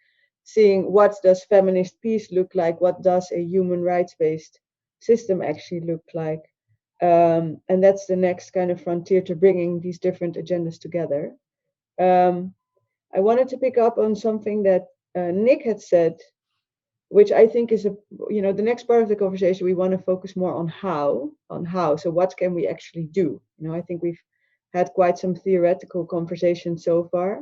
seeing what does feminist peace look like, what does a human rights-based system actually look like. And that's the next kind of frontier to bringing these different agendas together. I wanted to pick up on something that Nick had said, which I think is the next part of the conversation. We want to focus more on how. So what can we actually do? I think we've had quite some theoretical conversation so far.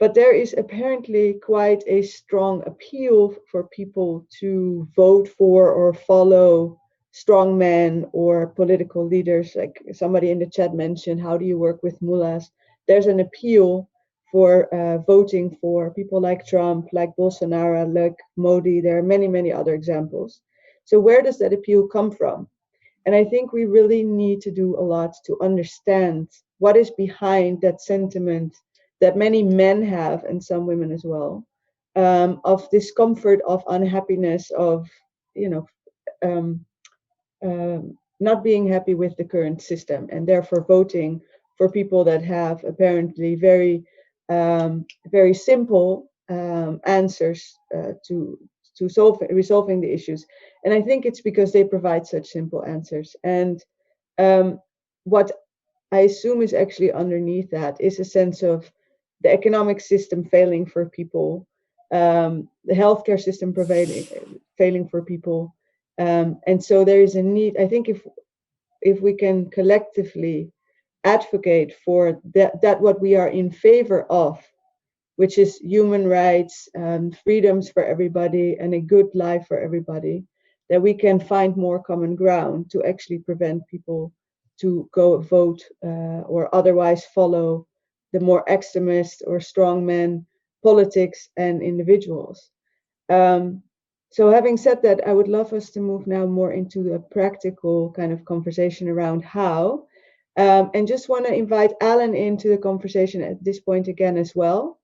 But there is apparently quite a strong appeal for people to vote for or follow strongmen or political leaders. Like somebody in the chat mentioned, how do you work with mullahs? There's an appeal for voting for people like Trump, like Bolsonaro, like Modi. There are many, many other examples. So where does that appeal come from? And I think we really need to do a lot to understand what is behind that sentiment that many men have, and some women as well, of discomfort, of unhappiness, of not being happy with the current system, and therefore voting for people that have apparently very simple answers to resolving the issues. And I think it's because they provide such simple answers. And what I assume is actually underneath that is a sense of the economic system failing for people, the healthcare system failing for people. And so there is a need, I think, if we can collectively advocate for that what we are in favor of, which is human rights, freedoms for everybody, and a good life for everybody, that we can find more common ground to actually prevent people to go vote or otherwise follow the more extremist or strongman politics and individuals. So having said that, I would love us to move now more into the practical kind of conversation around how. And just want to invite Alan into the conversation at this point again as well,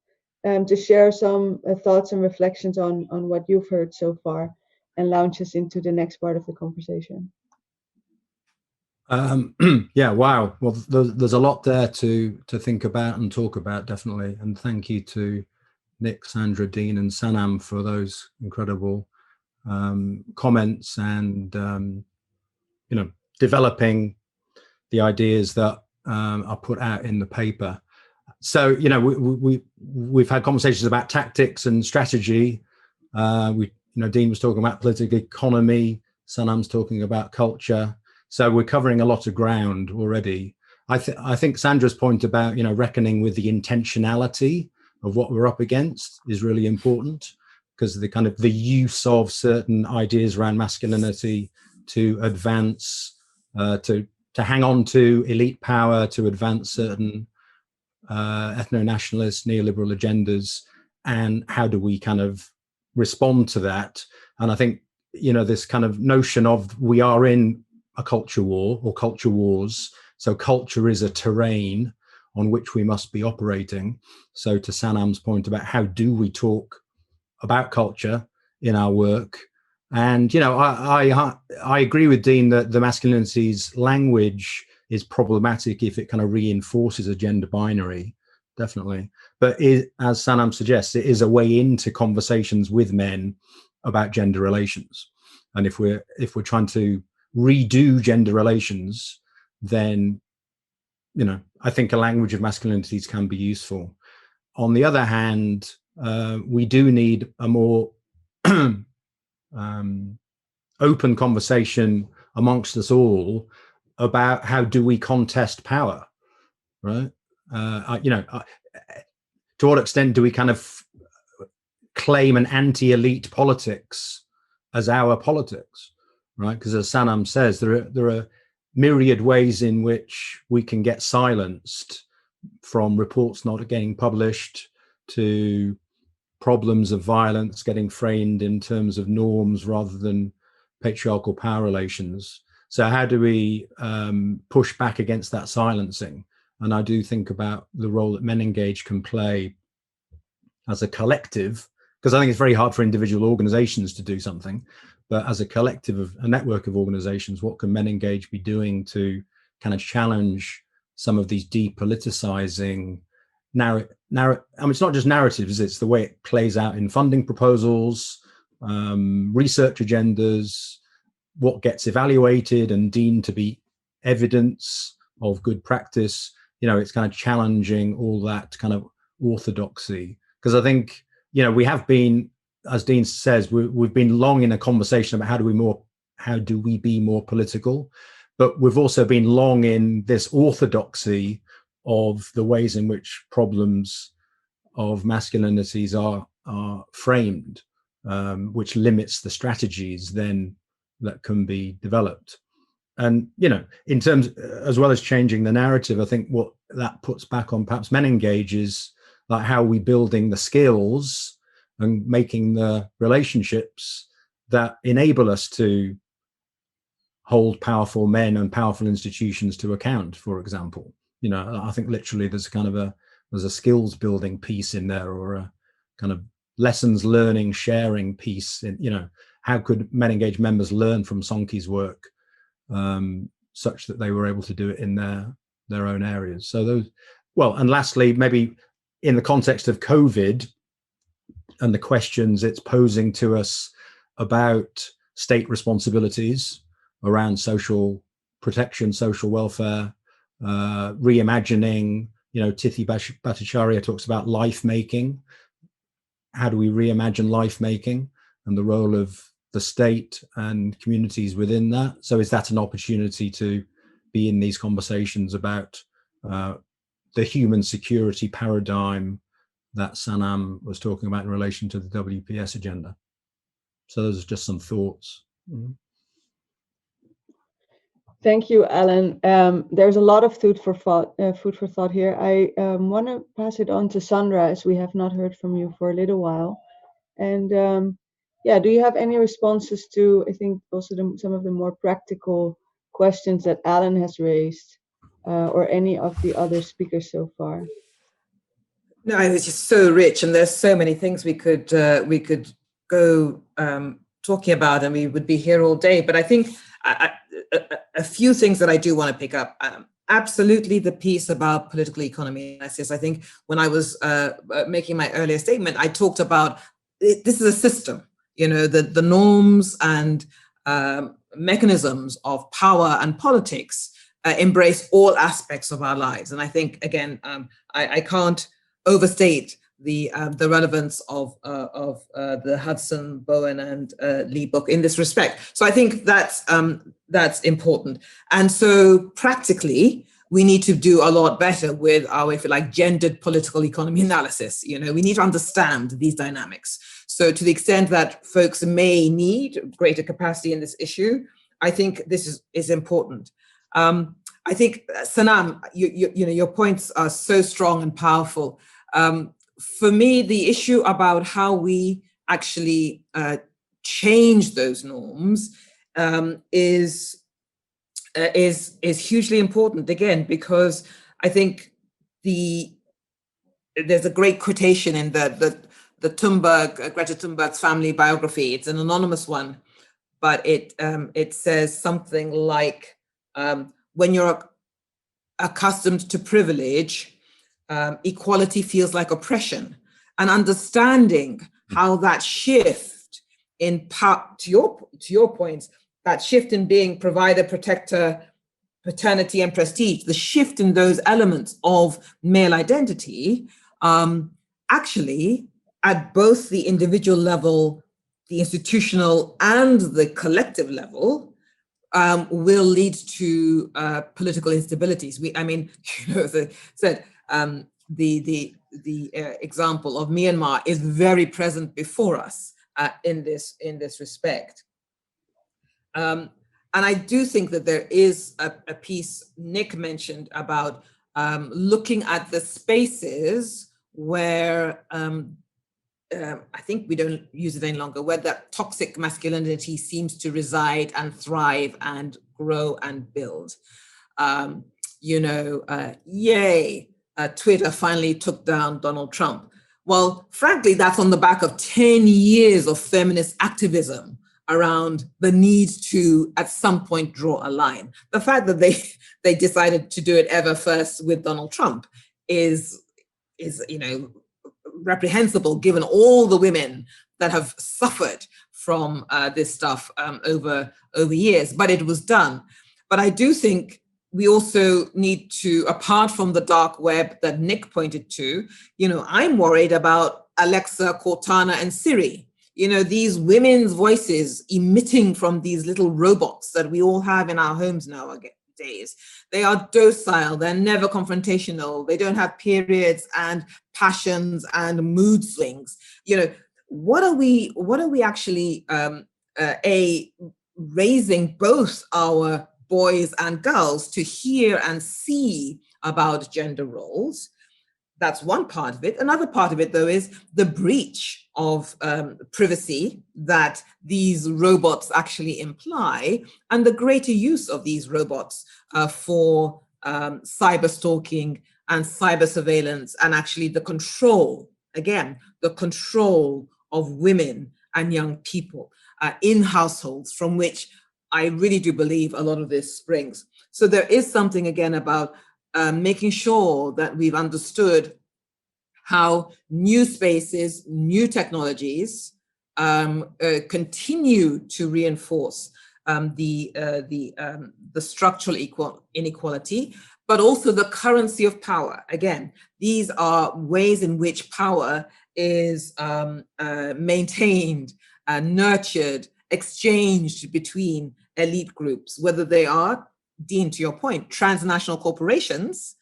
to share some thoughts and reflections on what you've heard so far, and launch us into the next part of the conversation. Yeah, wow. Well, there's a lot there to think about and talk about, definitely. And thank you to Nick, Sandra, Dean, and Sanam for those incredible comments and developing the ideas that are put out in the paper. So we've had conversations about tactics and strategy. Dean was talking about political economy. Sanam's talking about culture. So we're covering a lot of ground already. I think Sandra's point about reckoning with the intentionality of what we're up against is really important, because the use of certain ideas around masculinity to advance, to hang on to elite power, to advance certain ethno-nationalist neoliberal agendas, and how do we kind of respond to that? And I think this kind of notion of we are in a culture war or culture wars, so culture is a terrain on which we must be operating. So to Sanam's point about how do we talk about culture in our work, and I agree with Dean that the masculinities language is problematic if it kind of reinforces a gender binary, definitely. But as Sanam suggests, it is a way into conversations with men about gender relations. And if we're trying to redo gender relations, then I think a language of masculinities can be useful. On the other hand, we do need a more open conversation amongst us all about how do we contest power, right? To what extent do we kind of claim an anti-elite politics as our politics, right? Because as Sanam says, there are myriad ways in which we can get silenced, from reports not getting published to problems of violence getting framed in terms of norms rather than patriarchal power relations. So how do we push back against that silencing? And I do think about the role that MenEngage can play as a collective, because I think it's very hard for individual organizations to do something, but as a collective of a network of organizations, what can MenEngage be doing to kind of challenge some of these depoliticizing I mean, it's not just narratives, it's the way it plays out in funding proposals, research agendas, what gets evaluated and deemed to be evidence of good practice. It's kind of challenging all that kind of orthodoxy. Because I think, we have been, as Dean says, we've been long in a conversation about how do we be more political, but we've also been long in this orthodoxy of the ways in which problems of masculinities are framed, which limits the strategies then that can be developed. And, in terms, as well as changing the narrative, I think what that puts back on perhaps MenEngage is like, how are we building the skills and making the relationships that enable us to hold powerful men and powerful institutions to account, for example. I think literally there's a skills building piece in there, or a kind of lessons learning, sharing piece in, how could MenEngage members learn from Sonki's work, such that they were able to do it in their own areas. So those, and lastly, maybe in the context of COVID and the questions it's posing to us about state responsibilities around social protection, social welfare, reimagining, Tithi Bhattacharya talks about life making. How do we reimagine life making and the role of the state and communities within that? So is that an opportunity to be in these conversations about the human security paradigm that Sanam was talking about in relation to the WPS agenda? So those are just some thoughts. Mm-hmm. Thank you, Alan. There's a lot of food for thought here. I want to pass it on to Sandra, as we have not heard from you for a little while. And do you have any responses to, I think, also some of the more practical questions that Alan has raised, or any of the other speakers so far? No, it's just so rich, and there's so many things we could go talking about, and we would be here all day. But I think a few things that I do want to pick up. Absolutely, the piece about political economy analysis. I think when I was making my earlier statement, I talked about this is a system. The norms and mechanisms of power and politics embrace all aspects of our lives. And I think, again, I can't overstate the relevance of the Hudson, Bowen, and Lee book in this respect. So I think that's important. And so practically, we need to do a lot better with our, if you like, gendered political economy analysis. We need to understand these dynamics. So to the extent that folks may need greater capacity in this issue, I think this is important. I think, Sanam, your points are so strong and powerful. For me, the issue about how we actually change those norms is hugely important, again, because I think there's a great quotation in the Greta Thunberg's family biography. It's an anonymous one, but it says something like, when you're accustomed to privilege, equality feels like oppression. And understanding how that shift in part, to your points, that shift in being provider, protector, paternity, and prestige, the shift in those elements of male identity, actually at both the individual level, the institutional, and the collective level, will lead to political instabilities. As I said, the example of Myanmar is very present before us in this respect. And I do think that there is a piece Nick mentioned about looking at the spaces where I think we don't use it any longer, where that toxic masculinity seems to reside and thrive and grow and build. Twitter finally took down Donald Trump. Well, frankly, that's on the back of 10 years of feminist activism around the need to, at some point, draw a line. The fact that they decided to do it ever first with Donald Trump is reprehensible, given all the women that have suffered from this stuff over years, but it was done. But I do think we also need to, apart from the dark web that Nick pointed to, I'm worried about Alexa, Cortana, and Siri. These women's voices emitting from these little robots that we all have in our homes nowadays. They are docile, they're never confrontational, they don't have periods and passions and mood swings. What are we actually raising both our boys and girls to hear and see about gender roles? That's one part of it. Another part of it, though, is the breach of privacy that these robots actually imply, and the greater use of these robots for cyber stalking and cyber surveillance, and actually the control of women and young people in households, from which I really do believe a lot of this springs. So there is something, again, about making sure that we've understood how new spaces, new technologies continue to reinforce the structural inequality, but also the currency of power. Again, these are ways in which power is maintained, nurtured, exchanged between elite groups, whether they are, Dean, to your point, transnational corporations,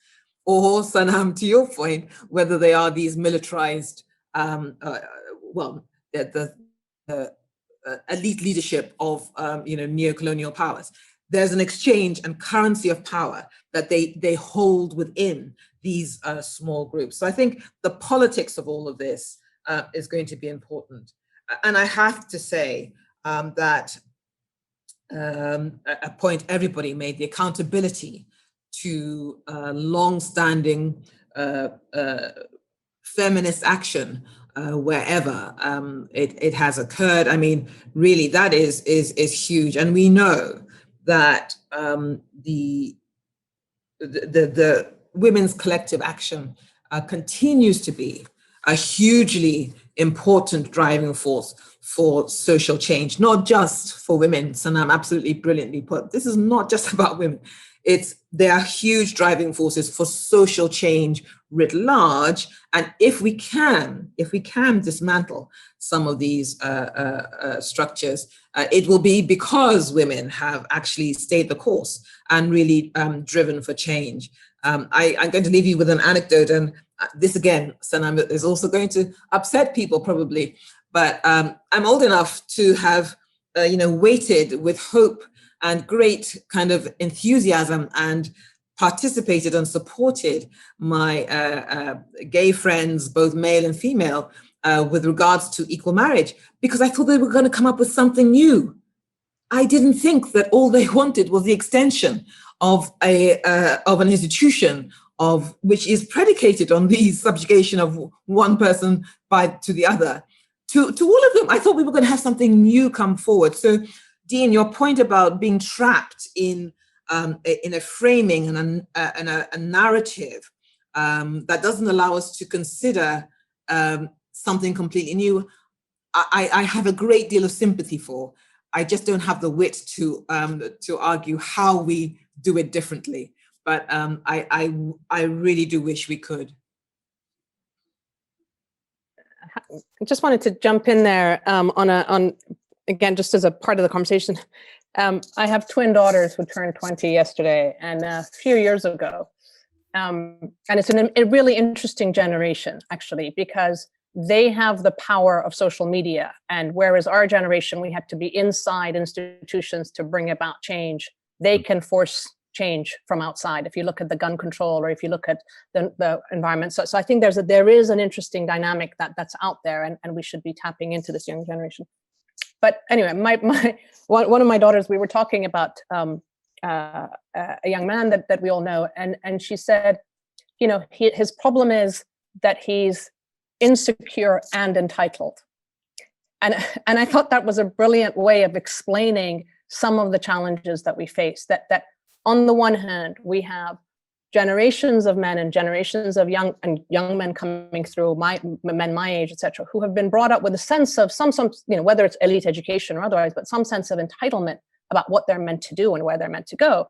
or Sanam, to your point, whether they are these militarized, the elite leadership of neo-colonial powers. There's an exchange and currency of power that they hold within these small groups. So I think the politics of all of this is going to be important. And I have to say that a point everybody made, the accountability to long-standing feminist action wherever it has occurred. I mean, really, that is huge. And we know that the women's collective action continues to be a hugely important driving force for social change, not just for women. Sanam absolutely brilliantly put, this is not just about women. There are huge driving forces for social change writ large. And if we can dismantle some of these structures, it will be because women have actually stayed the course and really driven for change. I'm going to leave you with an anecdote, and this again, Sanam, is also going to upset people probably, but I'm old enough to have waited with hope and great kind of enthusiasm and participated and supported my gay friends, both male and female, with regards to equal marriage, because I thought they were going to come up with something new. I didn't think that all they wanted was the extension of an institution of which is predicated on the subjugation of one person to the other. To all of them, I thought we were going to have something new come forward. So, Dean, your point about being trapped in a framing and a narrative that doesn't allow us to consider something completely new, I have a great deal of sympathy for. I just don't have the wit to argue how we do it differently. But I really do wish we could. I just wanted to jump in there on again, just as a part of the conversation. I have twin daughters who turned 20 yesterday and a few years ago. And it's a really interesting generation, actually, because they have the power of social media. And whereas our generation, we had to be inside institutions to bring about change, they can force change from outside. If you look at the gun control, or if you look at the environment. So I think there is an interesting dynamic that's out there, and we should be tapping into this young generation. But anyway, one of my daughters, we were talking about a young man that we all know, and she said, his problem is that he's insecure and entitled. And I thought that was a brilliant way of explaining some of the challenges that we face, that on the one hand, we have generations of men and generations of young men coming through, men my age, etc., who have been brought up with a sense of some whether it's elite education or otherwise, but some sense of entitlement about what they're meant to do and where they're meant to go.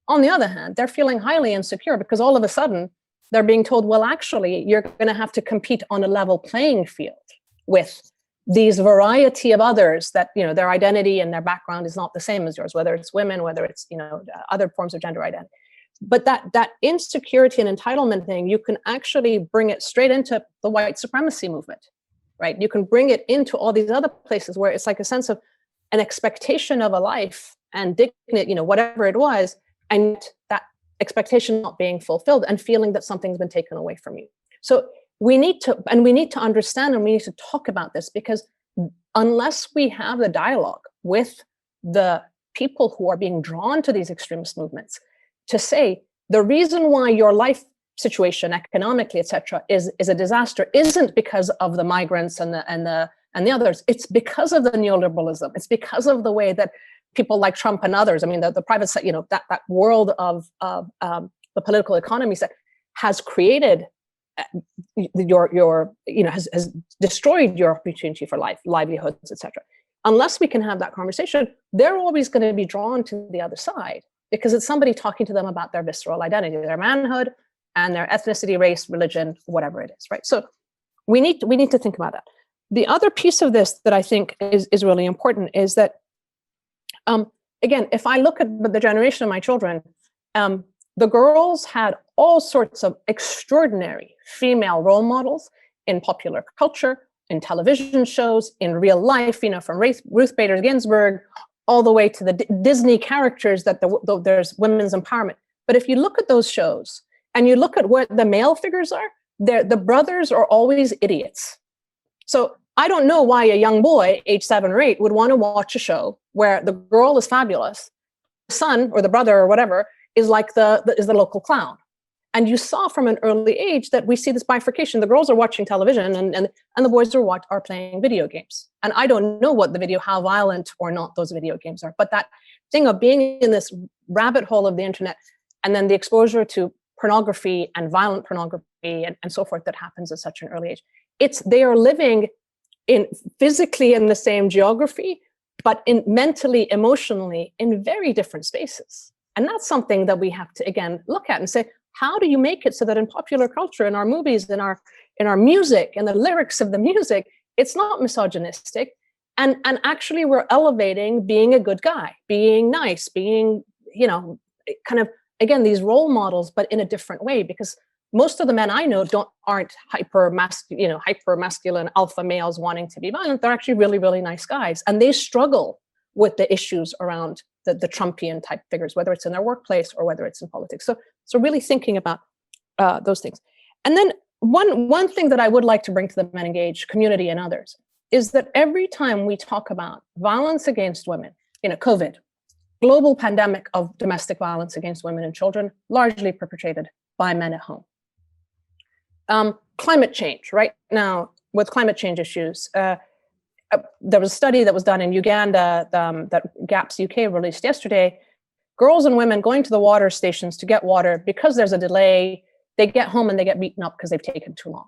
On the other hand, they're feeling highly insecure because all of a sudden they're being told, well, actually, you're going to have to compete on a level playing field with these variety of others that, their identity and their background is not the same as yours, whether it's women, whether it's, other forms of gender identity. But that insecurity and entitlement thing, you can actually bring it straight into the white supremacy movement, right? You can bring it into all these other places where it's like a sense of an expectation of a life and dignity, whatever it was, and that expectation not being fulfilled and feeling that something's been taken away from you. So we need to understand, and we need to talk about this, because unless we have the dialogue with the people who are being drawn to these extremist movements to say the reason why your life situation economically, etc., is a disaster isn't because of the migrants and the others. It's because of the neoliberalism. It's because of the way that people like Trump and others, the private, that world of the political economy set has created has destroyed your opportunity for life, livelihoods, etc. Unless we can have that conversation, they're always going to be drawn to the other side because it's somebody talking to them about their visceral identity, their manhood, and their ethnicity, race, religion, whatever it is, right? So we need to think about that. The other piece of this that I think is really important is that, again, if I look at the generation of my children, the girls had all sorts of extraordinary female role models in popular culture, in television shows, in real life, from Ruth Bader Ginsburg all the way to the Disney characters that there's women's empowerment. But if you look at those shows and you look at what the male figures are, the brothers are always idiots. So I don't know why a young boy, age 7 or 8, would want to watch a show where the girl is fabulous, the son or the brother or whatever is like is the local clown. And you saw from an early age that we see this bifurcation. The girls are watching television and the boys are playing video games. And I don't know how violent or not those video games are. But that thing of being in this rabbit hole of the internet and then the exposure to pornography and violent pornography and so forth that happens at such an early age. They are living physically in the same geography, but mentally, emotionally in very different spaces. And that's something that we have to, again, look at and say, how do you make it so that in popular culture, in our movies, in our music, and the lyrics of the music, it's not misogynistic, and actually we're elevating being a good guy, being nice, being, kind of, again, these role models, but in a different way, because most of the men I know aren't hyper masculine alpha males wanting to be violent. They're actually really, really nice guys, and they struggle with the issues around the Trumpian type figures, whether it's in their workplace or whether it's in politics. So really thinking about those things. And then one thing that I would like to bring to the MenEngage community and others is that every time we talk about violence against women, COVID, global pandemic of domestic violence against women and children, largely perpetrated by men at home. Climate change, right now with climate change issues, there was a study that was done in Uganda that GAPS UK released yesterday. Girls and women going to the water stations to get water, because there's a delay, they get home and they get beaten up because they've taken too long.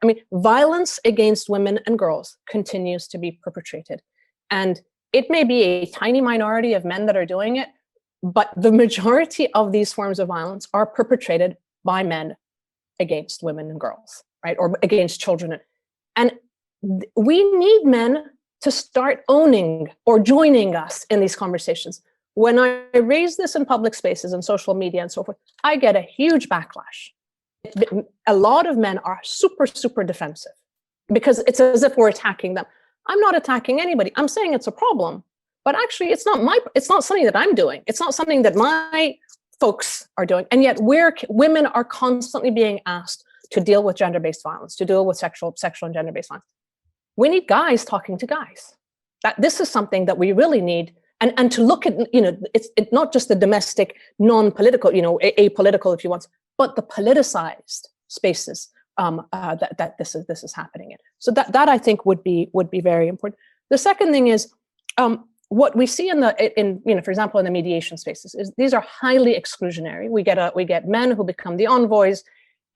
Right? Violence against women and girls continues to be perpetrated. And it may be a tiny minority of men that are doing it, but the majority of these forms of violence are perpetrated by men against women and girls, right? Or against children. And we need men to start owning or joining us in these conversations. When I raise this in public spaces and social media and so forth, I get a huge backlash. A lot of men are super, super defensive because it's as if we're attacking them. I'm not attacking anybody. I'm saying it's a problem, but actually it's not something that I'm doing. It's not something that my folks are doing. And yet women are constantly being asked to deal with gender-based violence, to deal with sexual and gender-based violence. We need guys talking to guys. This is something that we really need. And to look at, it's not just the domestic, non-political, apolitical, if you want, but the politicized spaces that this is happening in. So that I think would be very important. The second thing is what we see for example, in the mediation spaces is these are highly exclusionary. We get men who become the envoys,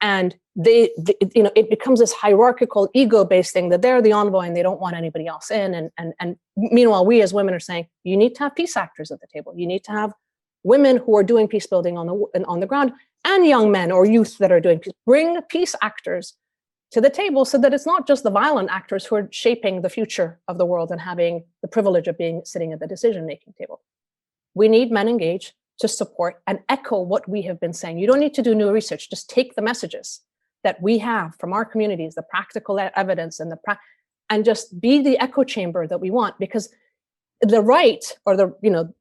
and it becomes this hierarchical, ego-based thing that they're the envoy and they don't want anybody else in. And meanwhile, we as women are saying, you need to have peace actors at the table. You need to have women who are doing peace building on the ground, and young men or youth that are doing peace. Bring peace actors to the table so that it's not just the violent actors who are shaping the future of the world and having the privilege of sitting at the decision-making table. We need MenEngage to support and echo what we have been saying. You don't need to do new research. Just take the messages that we have from our communities, the practical evidence, and just be the echo chamber that we want. Because the right, or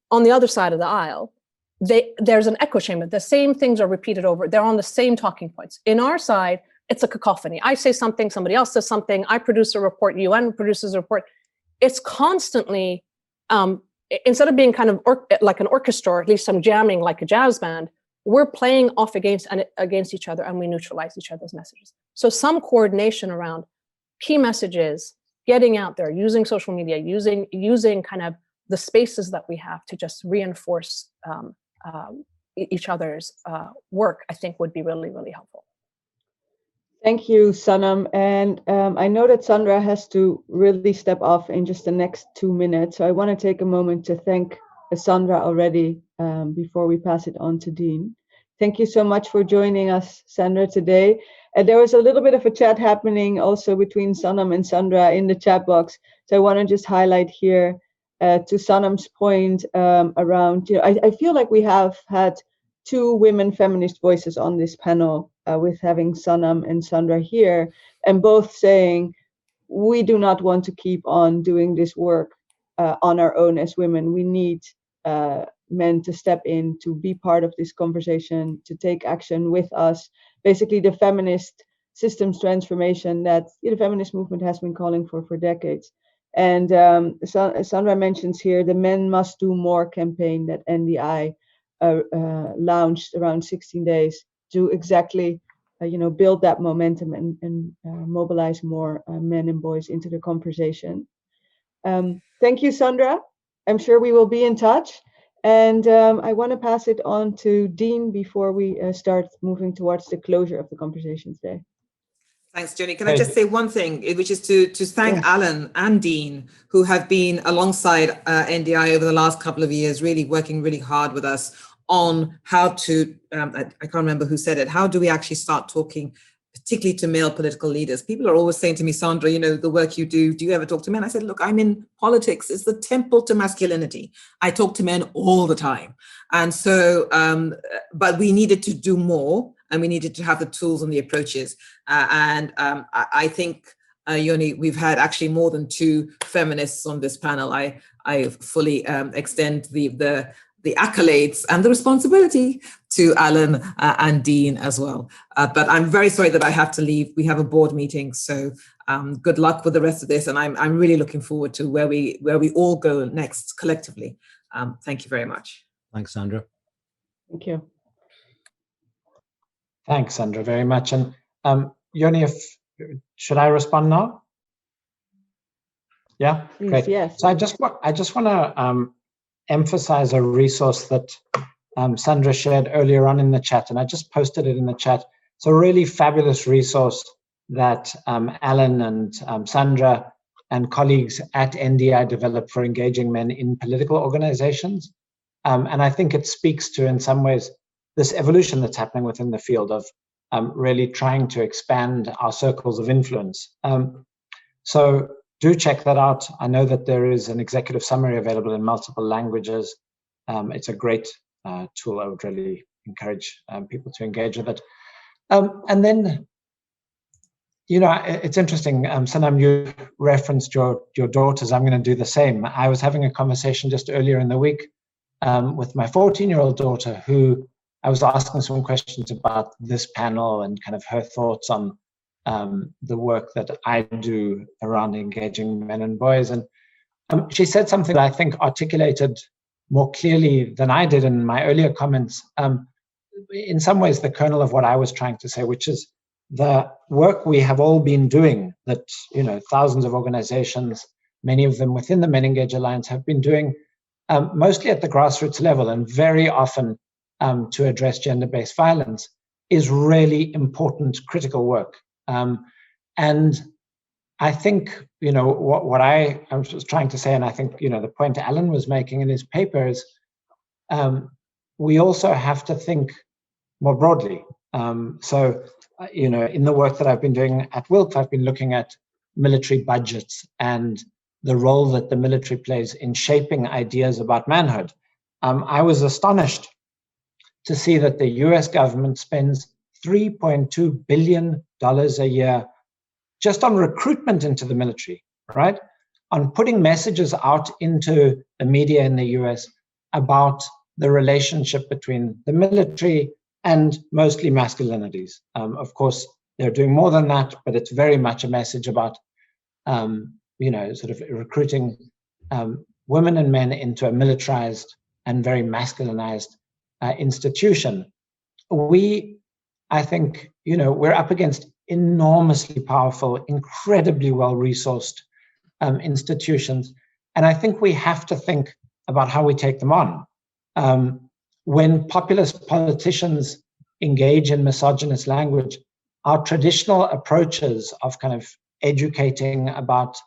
on the other side of the aisle, there's an echo chamber. The same things are repeated over. They're on the same talking points. In our side, it's a cacophony. I say something, somebody else says something. I produce a report. UN produces a report. It's constantly. Instead of being kind of like an orchestra, or at least some jamming like a jazz band, we're playing off against each other, and we neutralize each other's messages. So some coordination around key messages, getting out there, using social media, using kind of the spaces that we have to just reinforce each other's work, I think would be really, really helpful. Thank you, Sanam. And I know that Sandra has to really step off in just the next 2 minutes. So I want to take a moment to thank Sandra already before we pass it on to Dean. Thank you so much for joining us, Sandra, today. There was a little bit of a chat happening also between Sanam and Sandra in the chat box. So I want to just highlight here to Sanam's point around, I feel like we have had 2 women feminist voices on this panel with having Sanam and Sandra here, and both saying, we do not want to keep on doing this work on our own as women. We need men to step in, to be part of this conversation, to take action with us. Basically, the feminist systems transformation that the feminist movement has been calling for decades. And Sandra mentions here the Men Must Do More campaign that NDI launched around 16 days to exactly build that momentum and mobilize more men and boys into the conversation. Thank you, Sandra. I'm sure we will be in touch. And I want to pass it on to Dean before we start moving towards the closure of the conversation today. Thanks, Jenny. Can I just say one thing, which is to thank Alan and Dean, who have been alongside NDI over the last couple of years, really working really hard with us on how to, I can't remember who said it, how do we actually start talking, particularly to male political leaders? People are always saying to me, Sandra, the work you do you ever talk to men? I said, look, I'm in politics. It's the temple to masculinity. I talk to men all the time. And so, but we needed to do more, and we needed to have the tools and the approaches. I think, Yoni, we've had actually more than 2 feminists on this panel. I fully extend the accolades and the responsibility to Alan and Dean as well. But I'm very sorry that I have to leave. We have a board meeting, so good luck with the rest of this. And I'm really looking forward to where we all go next collectively. Thank you very much. Thanks, Sandra. Thank you. Thanks, Sandra, very much. And Yoni, should I respond now? Yeah, please, great. Yes. So I just want to emphasize a resource that Sandra shared earlier on in the chat, and I just posted it in the chat. It's a really fabulous resource that Alan and Sandra and colleagues at NDI developed for engaging men in political organizations. And I think it speaks to, in some ways, this evolution that's happening within the field of really trying to expand our circles of influence. So do check that out. I know that there is an executive summary available in multiple languages. It's a great tool. I would really encourage people to engage with it. And then, you know, it's interesting. Sanam, you referenced your daughters. I'm going to do the same. I was having a conversation just earlier in the week with my 14-year-old daughter, who I was asking some questions about this panel and kind of her thoughts on the work that I do around engaging men and boys. And she said something that I think articulated more clearly than I did in my earlier comments. In some ways, the kernel of what I was trying to say, which is the work we have all been doing, that, you know, thousands of organizations, many of them within the MenEngage Alliance, have been doing, mostly at the grassroots level and very often to address gender-based violence, is really important, critical work. And I think, you know, what I was trying to say, and I think, you know, the point Alan was making in his paper is we also have to think more broadly. So, you know, in the work that I've been doing at WILPF, I've been looking at military budgets and the role that the military plays in shaping ideas about manhood. I was astonished to see that the US government spends $3.2 billion a year just on recruitment into the military, right? On putting messages out into the media in the US about the relationship between the military and mostly masculinities. Of course, they're doing more than that, but it's very much a message about, you know, sort of recruiting women and men into a militarized and very masculinized institution. I think, you know, we're up against enormously powerful, incredibly well-resourced institutions. And I think we have to think about how we take them on. When populist politicians engage in misogynist language, our traditional approaches of kind of educating about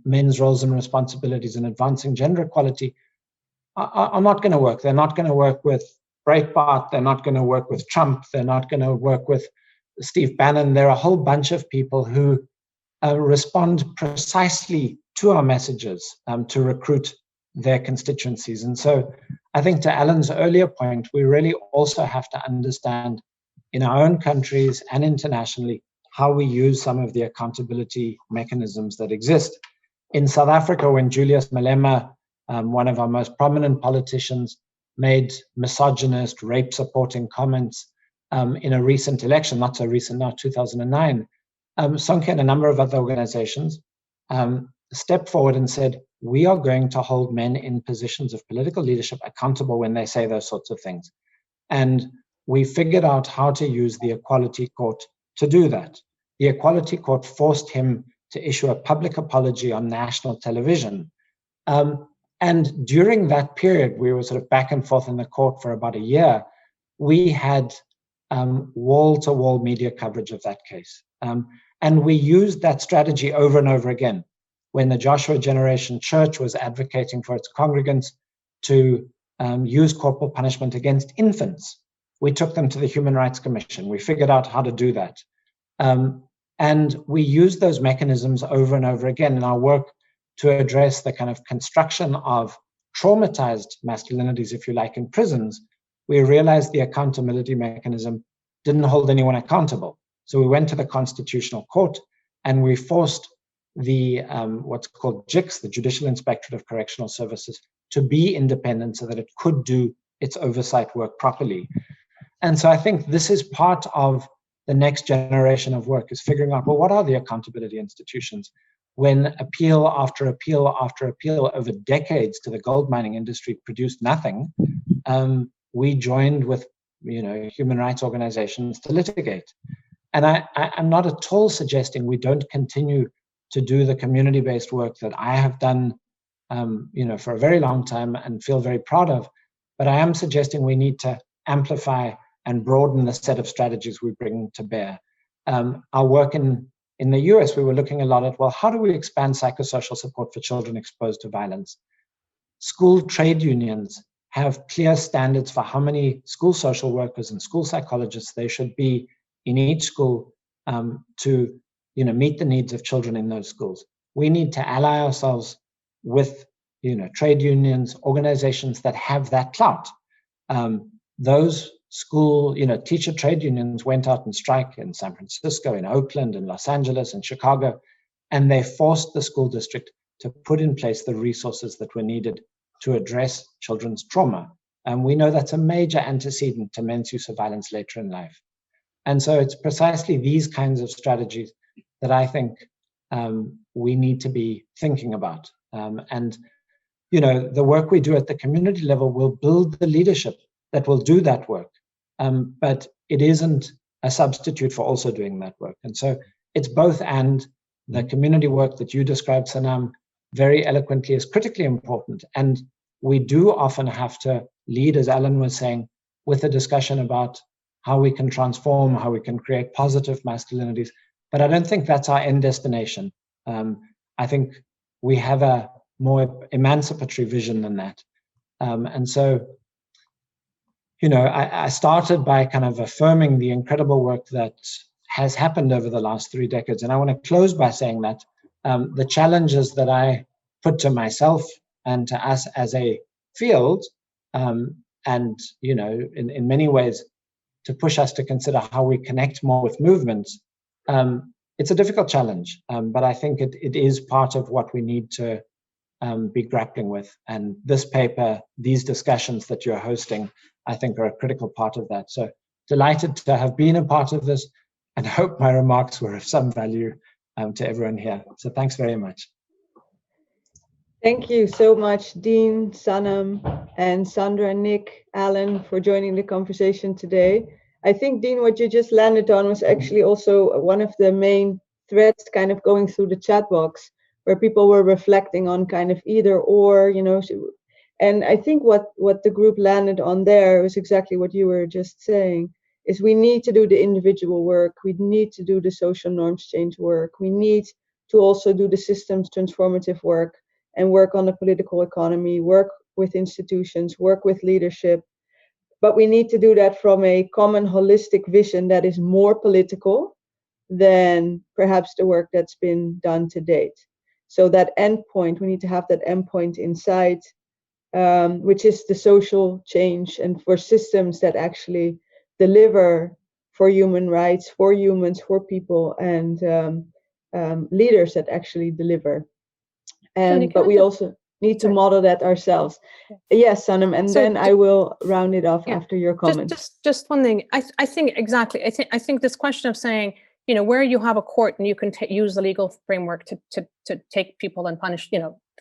men's roles and responsibilities and advancing gender equality are not going to work. They're not going to work with Breitbart. They're not going to work with Trump. They're not going to work with Steve Bannon. There are a whole bunch of people who respond precisely to our messages to recruit their constituencies. And so I think, to Alan's earlier point, we really also have to understand in our own countries and internationally how we use some of the accountability mechanisms that exist. In South Africa, when Julius Malema, one of our most prominent politicians, made misogynist, rape-supporting comments in a recent election, not so recent now, 2009, Sonke and a number of other organizations stepped forward and said, we are going to hold men in positions of political leadership accountable when they say those sorts of things. And we figured out how to use the Equality Court to do that. The Equality Court forced him to issue a public apology on national television. And during that period, we were sort of back and forth in the court for about a year. We had wall-to-wall media coverage of that case. And we used that strategy over and over again. When the Joshua Generation Church was advocating for its congregants to use corporal punishment against infants, we took them to the Human Rights Commission. We figured out how to do that. And we used those mechanisms over and over again in our work to address the kind of construction of traumatized masculinities, if you like, in prisons. We realized the accountability mechanism didn't hold anyone accountable. So we went to the Constitutional Court and we forced the what's called JICS, the Judicial Inspectorate of Correctional Services, to be independent so that it could do its oversight work properly. And so I think this is part of the next generation of work, is figuring out, well, what are the accountability institutions? When appeal after appeal after appeal over decades to the gold mining industry produced nothing, we joined with, you know, human rights organizations to litigate. And I'm not at all suggesting we don't continue to do the community-based work that I have done, you know, for a very long time and feel very proud of. But I am suggesting we need to amplify and broaden the set of strategies we bring to bear. Our work in the US, we were looking a lot at, well, how do we expand psychosocial support for children exposed to violence? School trade unions have clear standards for how many school social workers and school psychologists there should be in each school to, you know, meet the needs of children in those schools. we need to ally ourselves with, trade unions, organizations that have that clout. Those school, teacher trade unions went out and strike in San Francisco, in Oakland, in Los Angeles, and Chicago, and they forced the school district to put in place the resources that were needed to address children's trauma. And we know that's a major antecedent to men's use of violence later in life. And so it's precisely these kinds of strategies that I think we need to be thinking about. And the work we do at the community level will build the leadership that will do that work. But it isn't a substitute for also doing that work. And so it's both, and the community work that you described, Sanam, very eloquently is critically important. And we do often have to lead, as Alan was saying, with a discussion about how we can transform, how we can create positive masculinities. But I don't think that's our end destination. I think we have a more emancipatory vision than that. And so, I started by kind of affirming the incredible work that has happened over the last 3 decades. And I want to close by saying that the challenges that I put to myself and to us as a field, and, in many ways, to push us to consider how we connect more with movements, it's a difficult challenge, but I think it is part of what we need to be grappling with. And this paper, these discussions that you're hosting, I think are a critical part of that. So delighted to have been a part of this, and hope my remarks were of some value to everyone here. So thanks very much. Thank you so much, Dean, Sanam, and Sandra, Nick, Alan, for joining the conversation today. I think, Dean, what you just landed on was actually also one of the main threads kind of going through the chat box, where people were reflecting on kind of either or, and I think what the group landed on there was exactly what you were just saying, is we need to do the individual work, we need to do the social norms change work, we need to also do the systems transformative work, and work on the political economy, work with institutions, work with leadership. But we need to do that from a common holistic vision that is more political than perhaps the work that's been done to date. So that endpoint, we need to have that endpoint in sight, which is the social change, and for systems that actually deliver for human rights, for humans, for people, and leaders that actually deliver. But we also need to model that ourselves. Yes, Sanam, and then I will round it off after your comments. Just one thing. I think exactly. I think this question of saying, where you have a court and you can use the legal framework to take people and punish,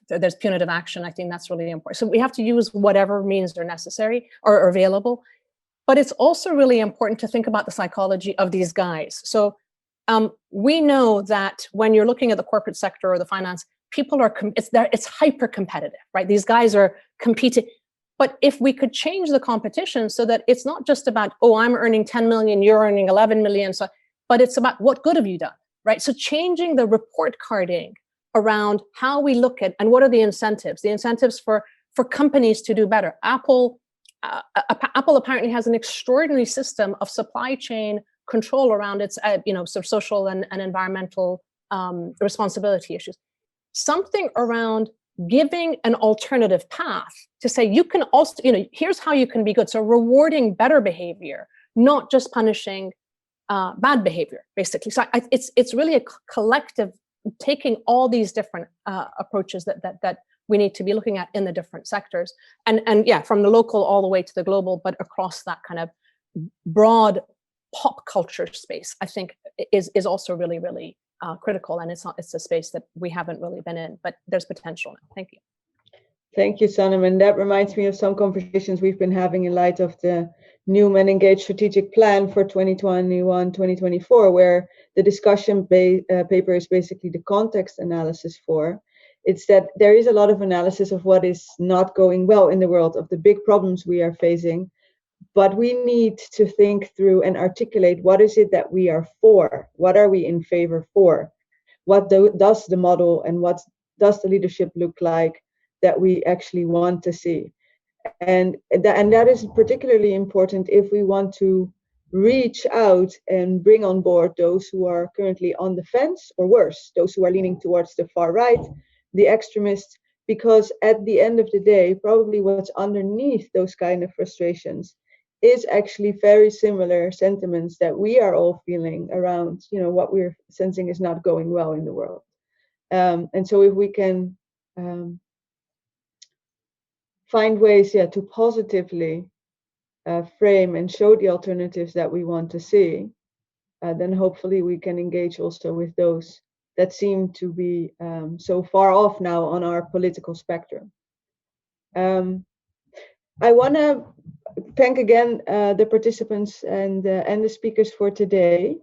there's punitive action. I think that's really important. So we have to use whatever means are necessary or are available. But it's also really important to think about the psychology of these guys. So we know that when you're looking at the corporate sector or the finance, people are, it's hyper competitive, right? These guys are competing. But if we could change the competition so that it's not just about, oh, I'm earning 10 million, you're earning 11 million, but it's about what good have you done, right? So changing the report carding around how we look at, and what are the incentives for companies to do better. Apple apparently has an extraordinary system of supply chain control around its, sort of social and environmental responsibility issues. Something around giving an alternative path to say, you can also, here's how you can be good. So rewarding better behavior, not just punishing bad behavior, basically. So it's really a collective, taking all these different approaches that we need to be looking at in the different sectors. And yeah, from the local all the way to the global, but across that kind of broad pop culture space, I think is also really, really critical, and it's a space that we haven't really been in, but there's potential now. Thank you. Thank you, Sanam. And that reminds me of some conversations we've been having in light of the new MenEngage strategic plan for 2021-2024, where the discussion paper is basically the context analysis for. It's that there is a lot of analysis of what is not going well in the world, of the big problems we are facing. But we need to think through and articulate, what is it that we are for? What are we in favor for? What does the model and what does the leadership look like that we actually want to see? And that is particularly important if we want to reach out and bring on board those who are currently on the fence, or worse, those who are leaning towards the far right, the extremists, because at the end of the day, probably what's underneath those kind of frustrations is actually very similar sentiments that we are all feeling around, what we're sensing is not going well in the world. And so if we can find ways, to positively frame and show the alternatives that we want to see, then hopefully we can engage also with those that seem to be so far off now on our political spectrum. I want to thank again the participants and the speakers for today.